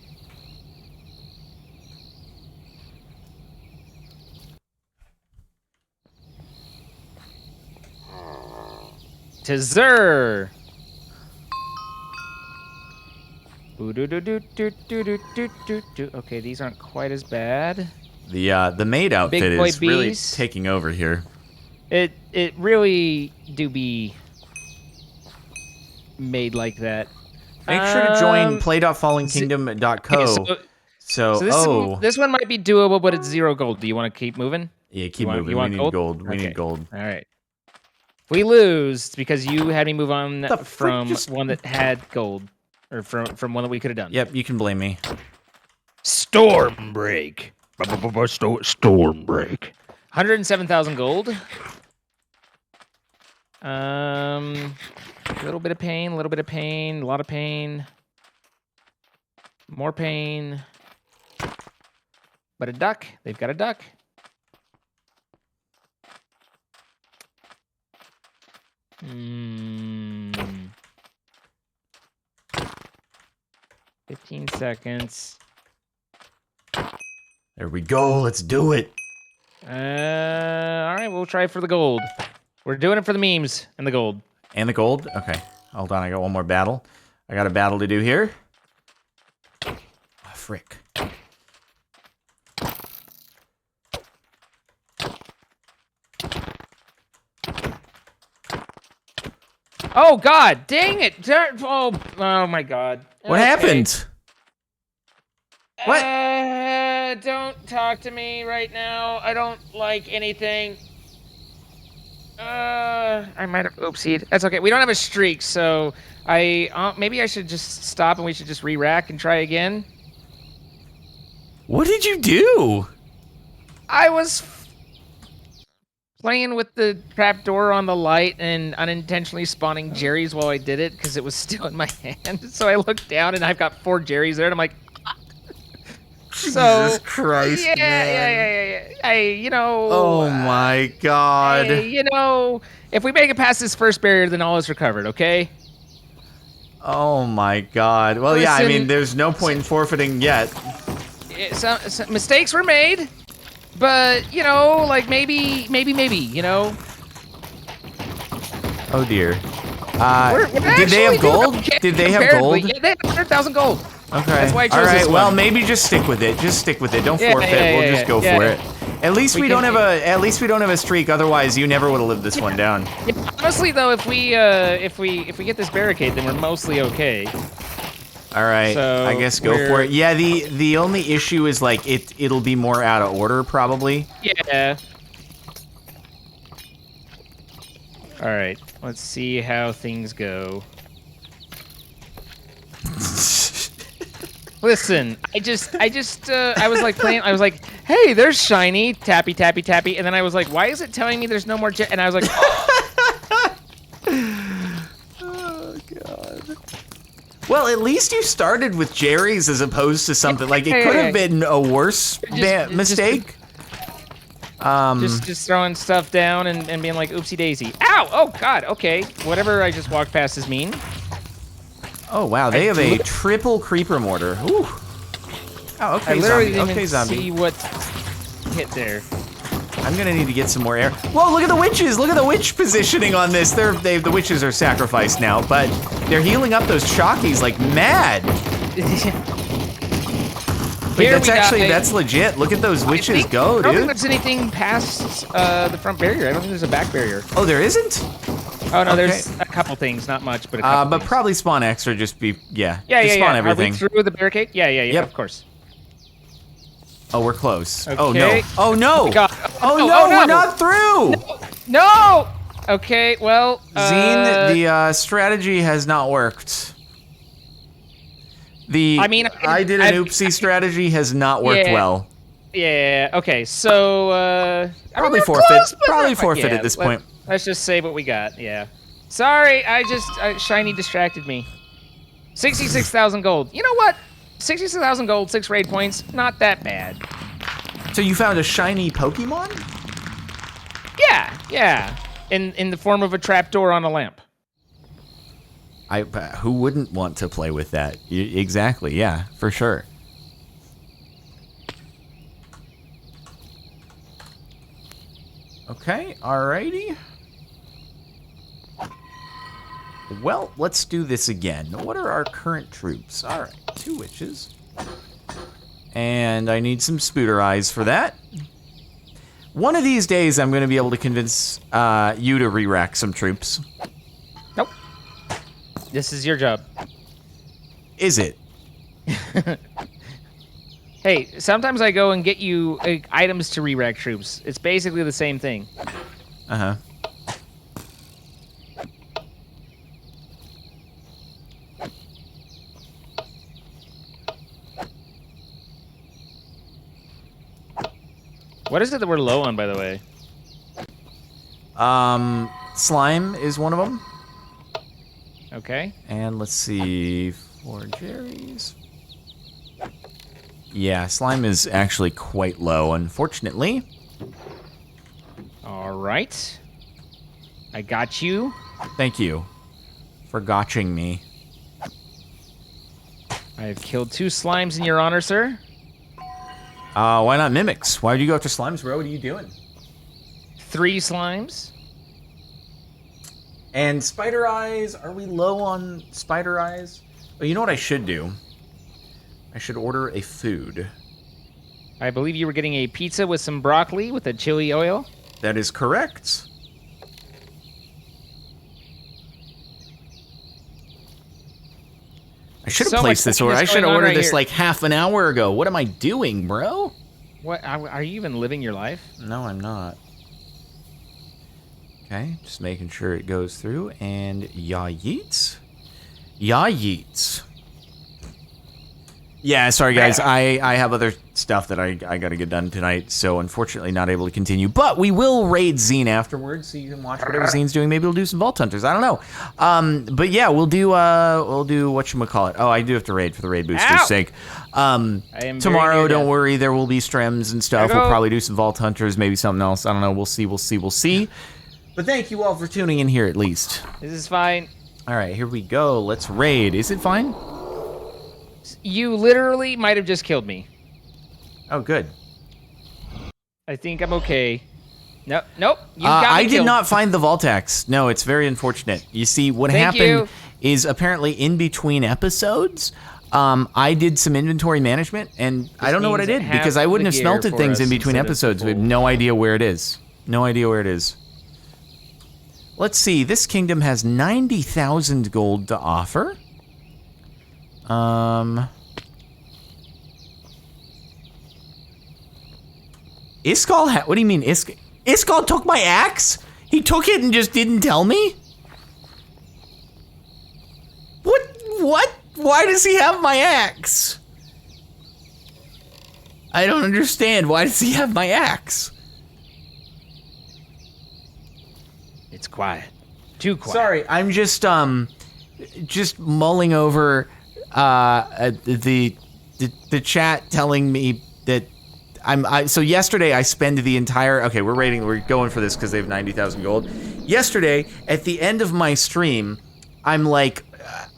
To Zer. Okay, these aren't quite as bad. The maid outfit Big boy is really bees. taking over here. It really do be made like that. Make sure to join play.fallenkingdom.co. Okay, so this one might be doable, but it's 0 gold. Do you want to keep moving? Yeah, keep moving. You want we need gold. We Okay. need gold. All right. We lose because you had me move on The from frick just- one that had gold, or from one that we could have done. Yep, you can blame me. Storm break. Storm break. 107,000 gold. A little bit of pain, a little bit of pain, a lot of pain. More pain. But a duck. They've got a duck. Hmm. 15 seconds. There we go. Let's do it. All right, we'll try for the gold. We're doing it for the memes and the gold. And the gold? Okay. Hold on, I got one more battle. I got a battle to do here. Oh, frick. Oh, God. Dang it. Oh my God. What happened? What? Don't talk to me right now. I don't like anything. I might have oopsied. That's okay. We don't have a streak, so maybe I should just stop and we should just re-rack and try again. What did you do? I was playing with the trapdoor on the light and unintentionally spawning Jerry's while I did it because it was still in my hand. So I looked down and I've got 4 Jerry's there and I'm like, Jesus Christ, man. Yeah. Oh my God. If we make it past this first barrier, then all is recovered, okay? Oh my God. Well, yeah, I mean, there's no point in forfeiting yet. Some mistakes were made, but, like maybe, Oh dear. We're Did they have actually doing gold? okay Did they have comparatively. gold? Yeah, they had 100,000 gold. Okay. That's why I chose All right. this Well, one. maybe just stick with it. Just stick with it. Don't forfeit. We'll just go yeah. for it. At least we don't have a streak. Otherwise, you never would have lived this one down. Yeah, honestly, though, if we get this barricade, then we're mostly okay. All right. So I guess go for it. Yeah. The only issue is like it'll be more out of order probably. Yeah. All right. Let's see how things go. Listen, I was like playing. I was like, "Hey, there's shiny, tappy, tappy, tappy," and then I was like, "Why is it telling me there's no more?" And I was like, Oh God. Well, at least you started with Jerry's as opposed to something like it could have been a worse mistake. Just throwing stuff down and being like, "Oopsie daisy!" Ow! Oh God! Okay, whatever I just walked past is mean. Oh wow, they have a triple creeper mortar. Ooh. Oh, okay, I literally zombie. didn't Okay, even zombie. see what hit there. I'm gonna need to get some more air. Whoa, look at the witches! Look at the witch positioning on this. The witches are sacrificed now, but they're healing up those Chalkies like mad. Wait, that's legit. Look at those witches go, I don't think dude. there's anything past the front barrier. I don't think there's a back barrier. Oh, there isn't? Oh no, Okay. there's a couple things, not much, but a couple. But things. probably spawn X or just be just Yeah. spawn everything. Are we through the barricade? Yeah. Yep. Of course. Oh, we're close. Okay. Oh no! Oh no! God. Oh No, no! oh, no. We're not through! No! Okay, well, Zine, the strategy has not worked. I mean, I did an oopsie strategy has not worked well. Yeah. Okay. So, I mean, Probably we're forfeit. close, but Probably not quite. forfeit Yeah, at this point. Let's just say what we got. Yeah. Sorry, Shiny distracted me. 66,000 gold. You know what? 66,000 gold, 6 raid points. Not that bad. So you found a shiny Pokemon? Yeah. In the form of a trapdoor on a lamp. Who wouldn't want to play with that? Exactly. Yeah, for sure. Okay. Alrighty. Well, let's do this again. What are our current troops? All right, 2 witches. And I need some spooter eyes for that. One of these days, I'm going to be able to convince you to re-rack some troops. Nope. This is your job. Is it? Hey, sometimes I go and get you items to re-rack troops. It's basically the same thing. Uh-huh. What is it that we're low on, by the way? Slime is one of them. Okay. And let's see, 4 Jerry's. Yeah, slime is actually quite low, unfortunately. All right. I got you. Thank you for gotching me. I have killed 2 slimes in your honor, sir. Why not mimics? Why would you go after slimes, bro? What are you doing? 3 slimes. And spider eyes, are we low on spider eyes? Oh, you know what I should do? I should order a food. I believe you were getting a pizza with some broccoli with a chili oil. That is correct. I should have placed this order. I should have ordered this like half an hour ago. What am I doing, bro? What? Are you even living your life? No, I'm not. Okay, just making sure it goes through. And ya yeets. Ya yeets. Yeah, sorry guys, I have other stuff that I gotta get done tonight, so unfortunately not able to continue. But we will raid Zine afterwards, so you can watch whatever Zine's doing. Maybe we'll do some Vault Hunters. I don't know. But yeah, we'll do whatchamacallit. Oh, I do have to raid for the raid booster's sake. Tomorrow, don't worry, there will be strems and stuff. We'll probably do some Vault Hunters, maybe something else. I don't know. We'll see. But thank you all for tuning in here at least. This is fine. All right, here we go. Let's raid. Is it fine? You literally might have just killed me. Oh, good. I think I'm okay. Nope. You got me I killed. did not find the Voltax. No, it's very unfortunate. You see, what happened is apparently in between episodes, I did some inventory management, and I don't know what I did because I wouldn't have smelted things in between episodes. We have no idea where it is. No idea where it is. Let's see. This kingdom has 90,000 gold to offer. Iskall, what do you mean Iskall took my axe? He took it and just didn't tell me? What? Why does he have my axe? I don't understand. Why does he have my axe? It's quiet. Too quiet. Sorry, I'm just mulling over the chat telling me that so yesterday I spent the entire, okay, we're going for this because they have 90,000 gold. Yesterday, at the end of my stream, I'm like,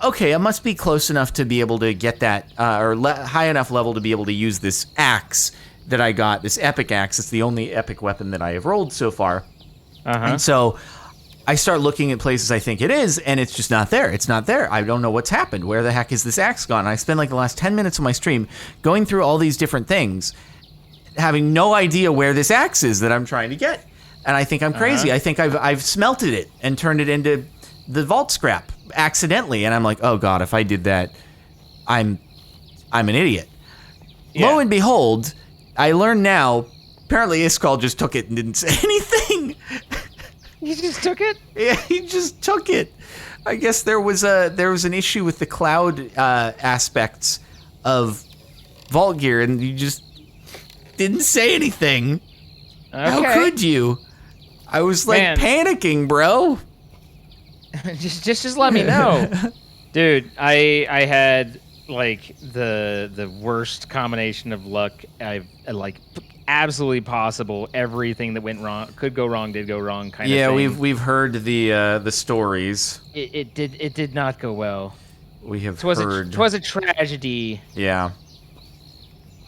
okay, I must be close enough to be able to get that, high enough level to be able to use this axe that I got, this epic axe. It's the only epic weapon that I have rolled so far. And so I start looking at places I think it is, and it's just not there. It's not there. I don't know what's happened. Where the heck is this axe gone? I spend like the last 10 minutes of my stream going through all these different things, having no idea where this axe is that I'm trying to get. And I think I'm crazy. I think I've smelted it and turned it into the vault scrap accidentally. And I'm like, oh God, if I did that, I'm an idiot. Yeah. Lo and behold, I learned now, apparently Iskall just took it and didn't say anything. He just took it? Yeah, he just took it. I guess there was an issue with the cloud aspects of Vault Gear, and you just didn't say anything. Okay. How could you? I was like panicking, bro. just let me know. Dude, I had like the worst combination of luck I've like absolutely possible. Everything that went wrong, could go wrong, did go wrong kind of thing. Yeah, we've heard the stories. It did not go well. We have heard. It was a tragedy. Yeah.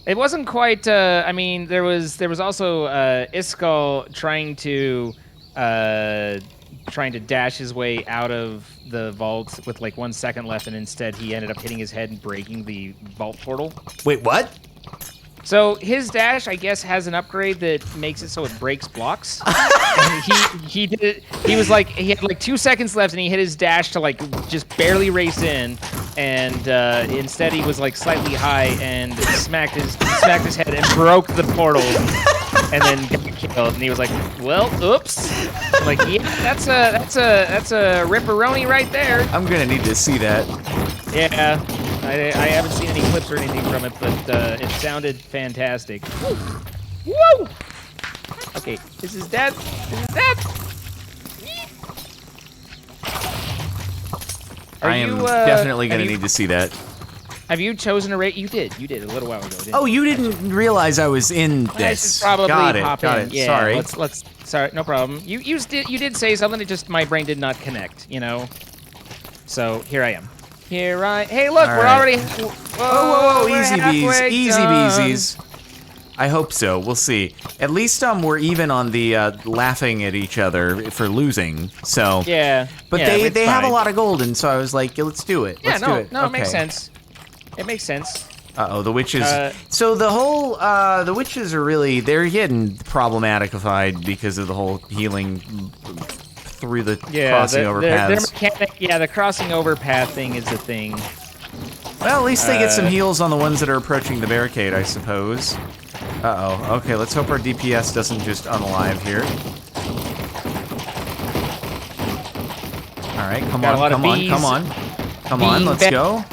It wasn't quite. I mean, there was also Iskall trying to dash his way out of the vault with like 1 second left, and instead he ended up hitting his head and breaking the vault portal. Wait, what? So his dash, I guess, has an upgrade that makes it so it breaks blocks. And he did it. He was like, he had like 2 seconds left, and he hit his dash to like just barely race in, and instead he was like slightly high and smacked his head and broke the portal, and then got killed. And he was like, "Well, oops." I'm like, yeah, that's a ripperoni right there. I'm gonna need to see that. Yeah. I haven't seen any clips or anything from it, but it sounded fantastic. Woo! Okay, this is dead. I am definitely going to need to see that. Have you chosen a rate? You did a little while ago, didn't you? Oh, you didn't realize I was in this. Let's probably got pop it. in. Yeah, Sorry. Sorry, no problem. You did say something that just my brain did not connect, you know? So, here I am. Hey, look, we're already... Whoa, easy bees, easy beesies. I hope so, we'll see. At least we're even on the laughing at each other for losing, so... Yeah, But they have a lot of gold, and so I was like, yeah, let's do it. Yeah, do it. It makes sense. It makes sense. Uh-oh, the witches... so the whole, the witches are really, they're getting problematicified because of the whole healing through the crossing over paths. The crossing over path thing is the thing. Well, at least they get some heals on the ones that are approaching the barricade, I suppose. Uh-oh. Okay, let's hope our DPS doesn't just unalive here. All right, come on, let's go.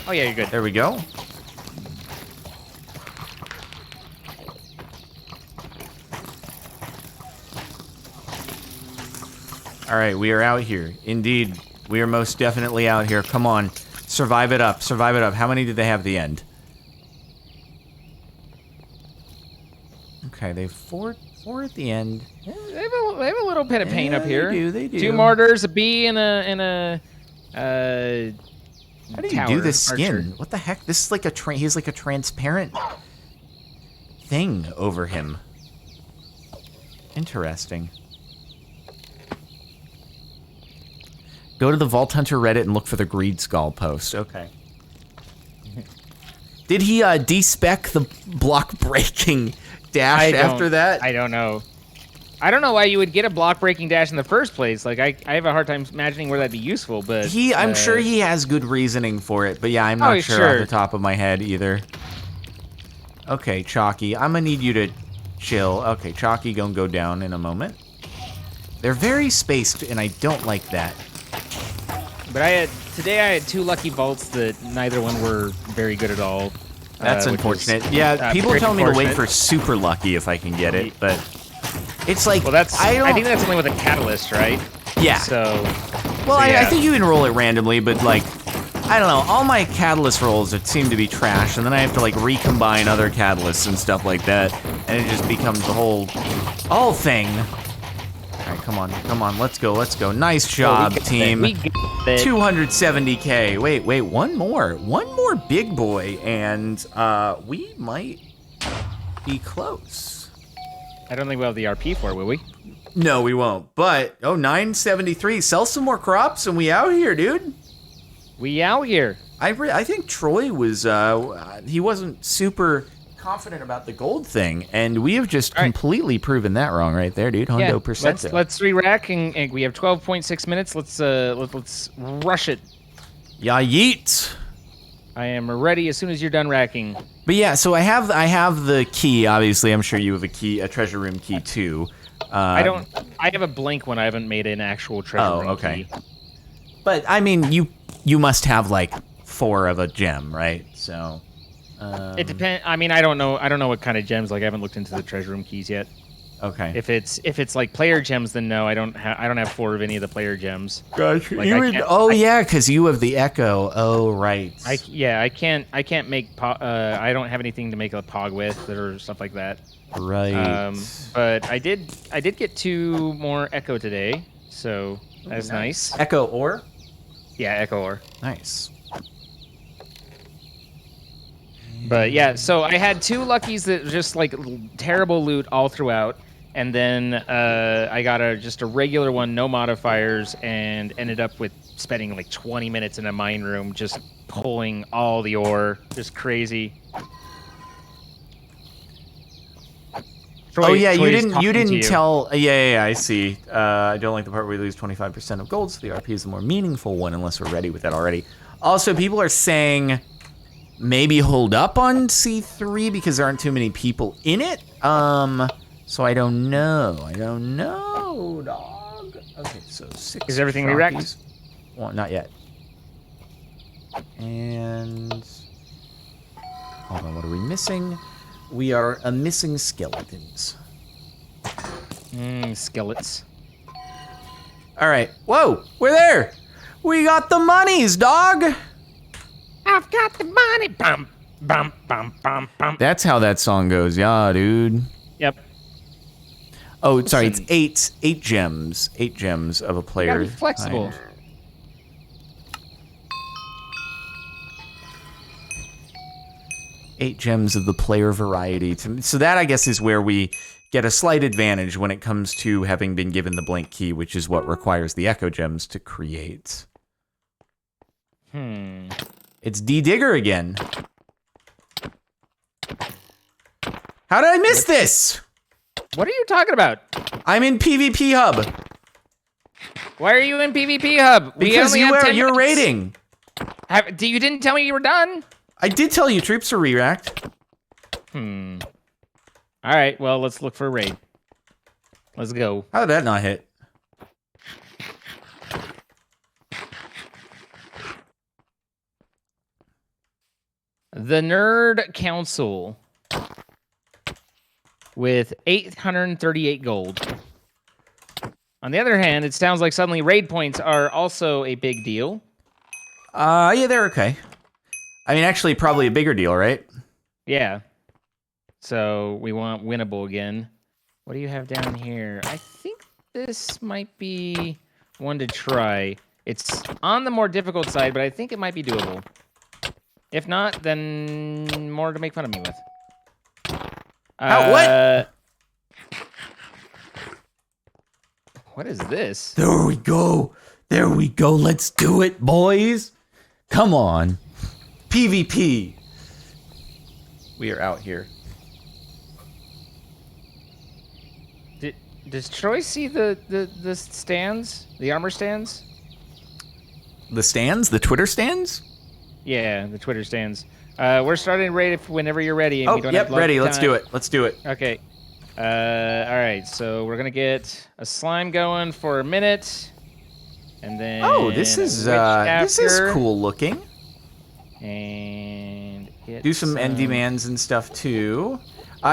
Oh yeah, you're good. There we go. All right, we are out here. Indeed, we are most definitely out here. Come on, survive it up, survive it up. How many did they have at the end? Okay, they have four at the end. They have a little bit of pain up here. They do. 2 martyrs, a bee, and a How do you do this skin? Archer. What the heck? This is like he's like a transparent thing over him. Interesting. Go to the Vault Hunter Reddit and look for the Greed Skull post. Okay. Did he despec the block breaking dash after that? I don't know. I don't know why you would get a block breaking dash in the first place. Like I have a hard time imagining where that'd be useful, but I'm sure he has good reasoning for it, but yeah, I'm not sure off the top of my head either. Okay, Chalky, I'm gonna need you to chill. Okay, Chalky gonna go down in a moment. They're very spaced, and I don't like that. But today I had 2 lucky vaults that neither one were very good at all. That's unfortunate. Yeah, people tell me to wait for super lucky if I can get it, but it's like, well, I think that's only with a catalyst, right? Yeah. I think you can roll it randomly, but like, I don't know. All my catalyst rolls seem to be trash, and then I have to like recombine other catalysts and stuff like that, and it just becomes the whole thing. All right, come on, let's go. Nice job, team. 270K. Wait, one more big boy, and we might be close. I don't think we'll have the RP for it, will we? No, we won't. But 973. Sell some more crops, and we out here, dude. We out here. I think Troy was he wasn't super confident about the gold thing, and we have just completely proven that wrong right there, dude. Hundo percento. Let's re-rack, and we have 12.6 minutes. Let's rush it. Yeah, yeet. I am ready as soon as you're done racking. But yeah, so I have the key. Obviously, I'm sure you have a treasure room key too. I I have a blank one. I haven't made an actual treasure room okay. key. But I mean, you must have like 4 of a gem, right? So. It depends. I mean, I don't know. I don't know what kind of gems. Like, I haven't looked into the treasure room keys yet. Okay. If it's like player gems, then no, I don't have 4 of any of the player gems. Gotcha. Like, yeah, because you have the echo. Oh, right. I can't make. I don't have anything to make a pog with or stuff like that. Right. But I did get 2 more echo today, so that's nice. Echo ore. Yeah, echo ore. Nice. But yeah, so I had 2 luckies that just like terrible loot all throughout, and then I got just a regular one, no modifiers, and ended up with spending like 20 minutes in a mine room just pulling all the ore, just crazy. Oh yeah, you didn't tell. Yeah, I see. I don't like the part where we lose 25% of gold, so the RP is the more meaningful one, unless we're ready with that already. Also, people are saying maybe hold up on C3 because there aren't too many people in it. So I don't know. Dog. Okay, so 6. Is everything re-racked? Well, not yet. And hold on, what are we missing? We are missing skeletons. Skellets. All right. Whoa, we're there. We got the monies, dog. I've got the money. Bum, bum, bum, bum, bum. That's how that song goes. Yeah, dude. Yep. Oh, sorry. It's 8 gems. 8 gems of a player. You gotta be flexible. Kind. 8 gems of the player variety. So that, I guess, is where we get a slight advantage when it comes to having been given the blank key, which is what requires the echo gems to create. It's D-Digger again. How did I miss this? What are you talking about? I'm in PvP Hub. Why are you in PvP Hub? Because you're raiding. You didn't tell me you were done? I did tell you troops are re-racked. All right, well, let's look for a raid. Let's go. How did that not hit? The Nerd Council with 838 gold. On the other hand, it sounds like suddenly raid points are also a big deal. Yeah, they're okay. I mean, actually, probably a bigger deal, right? Yeah. So we want winnable again. What do you have down here? I think this might be one to try. It's on the more difficult side, but I think it might be doable. If not, then more to make fun of me with. What? What is this? There we go. There we go. Let's do it, boys. Come on. PvP. We are out here. Does Troy see the stands? The armor stands? The stands? The Twitter stands? Yeah, the Twitter stands. We're starting raid whenever you're ready. And we don't have ready. time. Let's do it. Let's do it. Okay. All right. So we're gonna get a slime going for a minute, and then this is cool looking. And do some end demands and stuff too.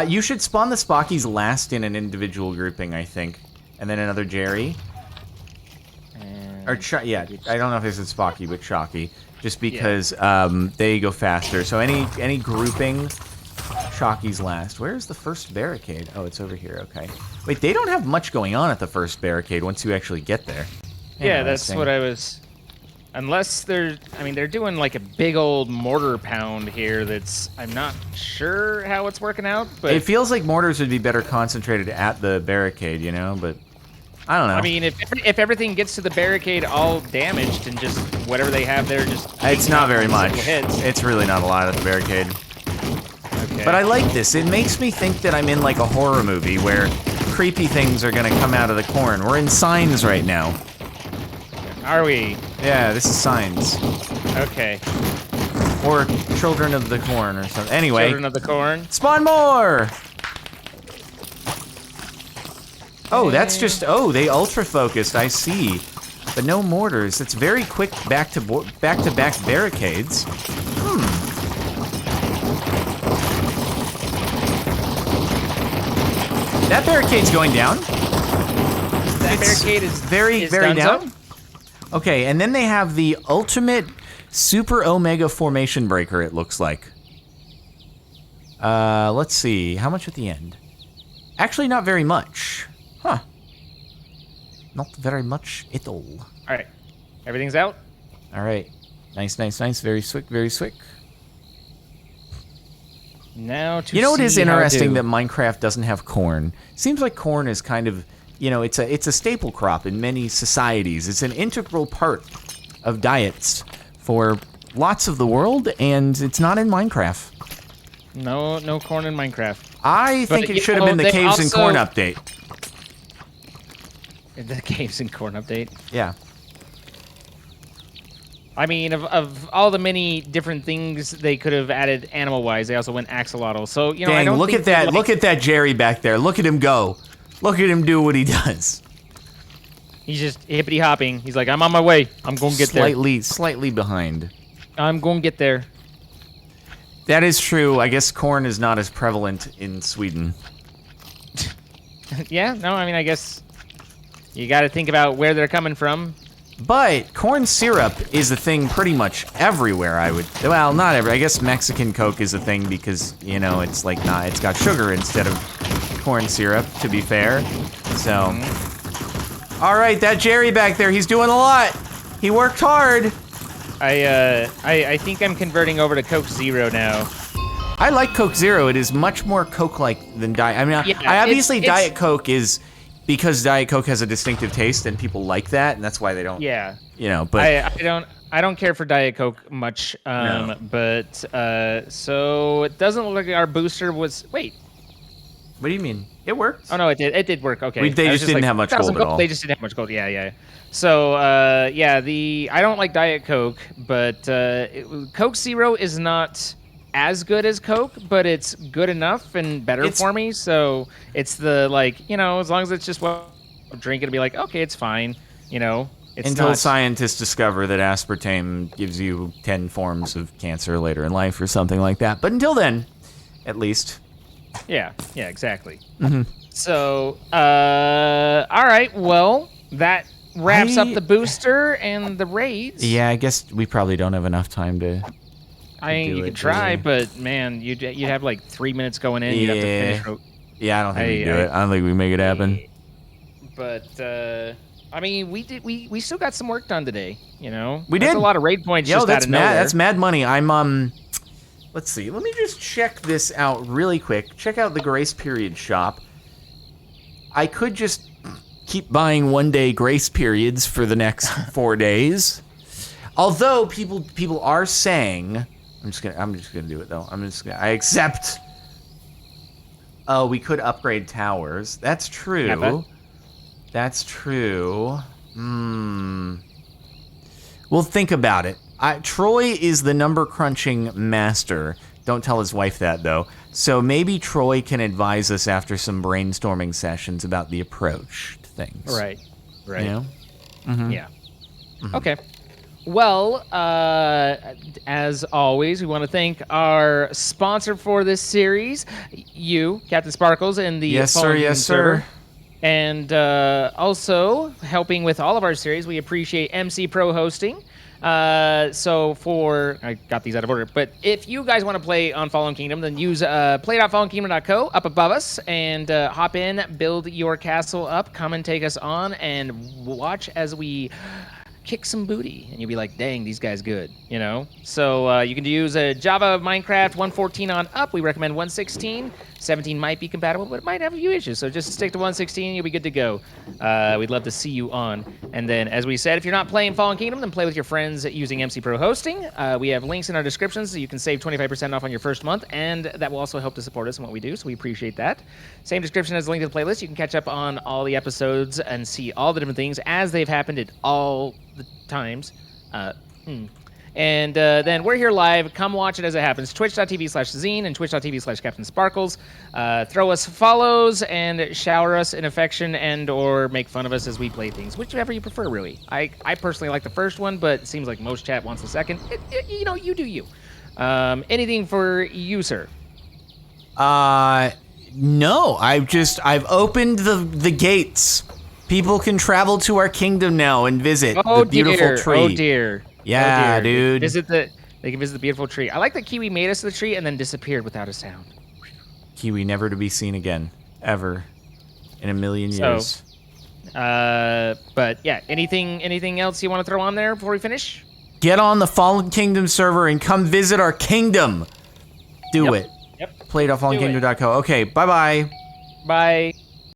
You should spawn the Spockies last in an individual grouping, I think, and then another Jerry. Or yeah, I don't know if this is Spocky, but Chalky, just because they go faster. So any grouping, Chalky's last. Where's the first barricade? Oh, it's over here. Okay. Wait, they don't have much going on at the first barricade once you actually get there. Yeah, that's what I was. Unless they're doing like a big old mortar pound here. I'm not sure how it's working out, but it feels like mortars would be better concentrated at the barricade, you know. But I don't know. I mean, if everything gets to the barricade all damaged and just whatever they have there, it's not very much. Hits. It's really not a lot at the barricade. Okay. But I like this. It makes me think that I'm in like a horror movie where creepy things are gonna come out of the corn. We're in Signs right now. Are we? Yeah, this is Signs. Okay. Or Children of the Corn or something. Anyway. Children of the Corn. Spawn more! Oh, that's just, they ultra focused, I see. But no mortars. It's very quick back-to-back barricades. That barricade's going down. That barricade is very down. Okay, and then they have the ultimate super omega formation breaker, it looks like. Let's see. How much at the end? Actually, not very much. Huh. Not very much at all. All right. Everything's out? All right. Nice. Very slick, very slick. Now to You know what is see how interesting to- that Minecraft doesn't have corn? Seems like corn is kind of, it's a staple crop in many societies. It's an integral part of diets for lots of the world, and it's not in Minecraft. No corn in Minecraft. I think it should have been the they Caves and also- Corn update. The Caves and Corn update. Yeah. I mean, of all the many different things they could have added animal-wise, they also went axolotl. So, I Dang, don't look think at that. they, Look at that Jerry back there. Look at him go. Look at him do what he does. He's just hippity-hopping. He's like, I'm on my way. I'm going to get there. Slightly behind. I'm going to get there. That is true. I guess corn is not as prevalent in Sweden. Yeah, no, I mean, I guess you got to think about where they're coming from. But corn syrup is a thing pretty much everywhere, well, not every. I guess Mexican Coke is a thing because, it's like it's got sugar instead of corn syrup, to be fair. So, all right, that Jerry back there, he's doing a lot. He worked hard. I think I'm converting over to Coke Zero now. I like Coke Zero. It is much more Coke-like than Diet. I mean, Yeah, I obviously it's- Diet Coke is because Diet Coke has a distinctive taste and people like that, and that's why they don't. Yeah. But I don't care for Diet Coke much. No. But so it doesn't look like our booster was. Wait. what do you mean? It worked. Oh no, it did. It did work. Okay. They I was just didn't have much gold 1,000 at all. They just didn't have much gold. Yeah. So I don't like Diet Coke, but Coke Zero is not as good as Coke, but it's good enough and better for me. So it's the as long as it's just what I'm drinking, to be like, okay, it's fine. It's Until not, scientists discover that aspartame gives you 10 forms of cancer later in life or something like that. But until then, at least. Yeah, exactly. So, all right, well, that wraps up the booster and the raids. Yeah, I guess we probably don't have enough time to I mean, you could try, but man, you'd have like 3 minutes going in. You'd have to finish. Yeah, I don't think we can do it. I don't think we make it happen. But I mean, we still got some work done today. We That's did a lot of raid points. Just that's out of nowhere. That's mad money. I'm Let's see. Let me just check this out really quick. Check out the grace period shop. I could just keep buying 1-day grace periods for the next 4 days. Although people are saying, I'm just gonna do it though. I accept. Oh, we could upgrade towers. That's true. Yeah, That's true. We'll think about it. Troy is the number crunching master. Don't tell his wife that though. So maybe Troy can advise us after some brainstorming sessions about the approach to things. Right. Yeah. Yeah. Okay. Well, as always, we want to thank our sponsor for this series, you, Captain Sparkles, and the Yes, sir. Fallen Yes, Kingdom sir. server. And also helping with all of our series, we appreciate MC Pro hosting. I got these out of order, but if you guys want to play on Fallen Kingdom, then use play.fallenkingdom.co up above us and hop in, build your castle up, come and take us on, and watch as we kick some booty, and you'll be like, dang, these guys good, So you can use Java Minecraft 1.14 on up. We recommend 1.16. 17 might be compatible, but it might have a few issues. So just stick to 1.16, you'll be good to go. We'd love to see you on. And then, as we said, if you're not playing Fallen Kingdom, then play with your friends using MC Pro hosting. We have links in our descriptions so you can save 25% off on your first month, and that will also help to support us in what we do, so we appreciate that. Same description as the link to the playlist. You can catch up on all the episodes and see all the different things as they've happened at all the times. And then we're here live. Come watch it as it happens. Twitch.tv/Zine and Twitch.tv/Captain Sparkles. Throw us follows and shower us in affection and or make fun of us as we play things. Whichever you prefer, really. I personally like the first one, but it seems like most chat wants the second. You know, you do you. Anything for you, sir? No. I've opened the gates. People can travel to our kingdom now and visit the beautiful tree. Oh dear. Yeah, oh dear. dude. They can visit the beautiful tree. I like that Kiwi made us the tree and then disappeared without a sound. Kiwi never to be seen again, ever, in a million years. But yeah, anything else you want to throw on there before we finish? Get on the Fallen Kingdom server and come visit our kingdom. Do it. Yep. Play.fallenkingdom.co. Okay, bye-bye. Bye.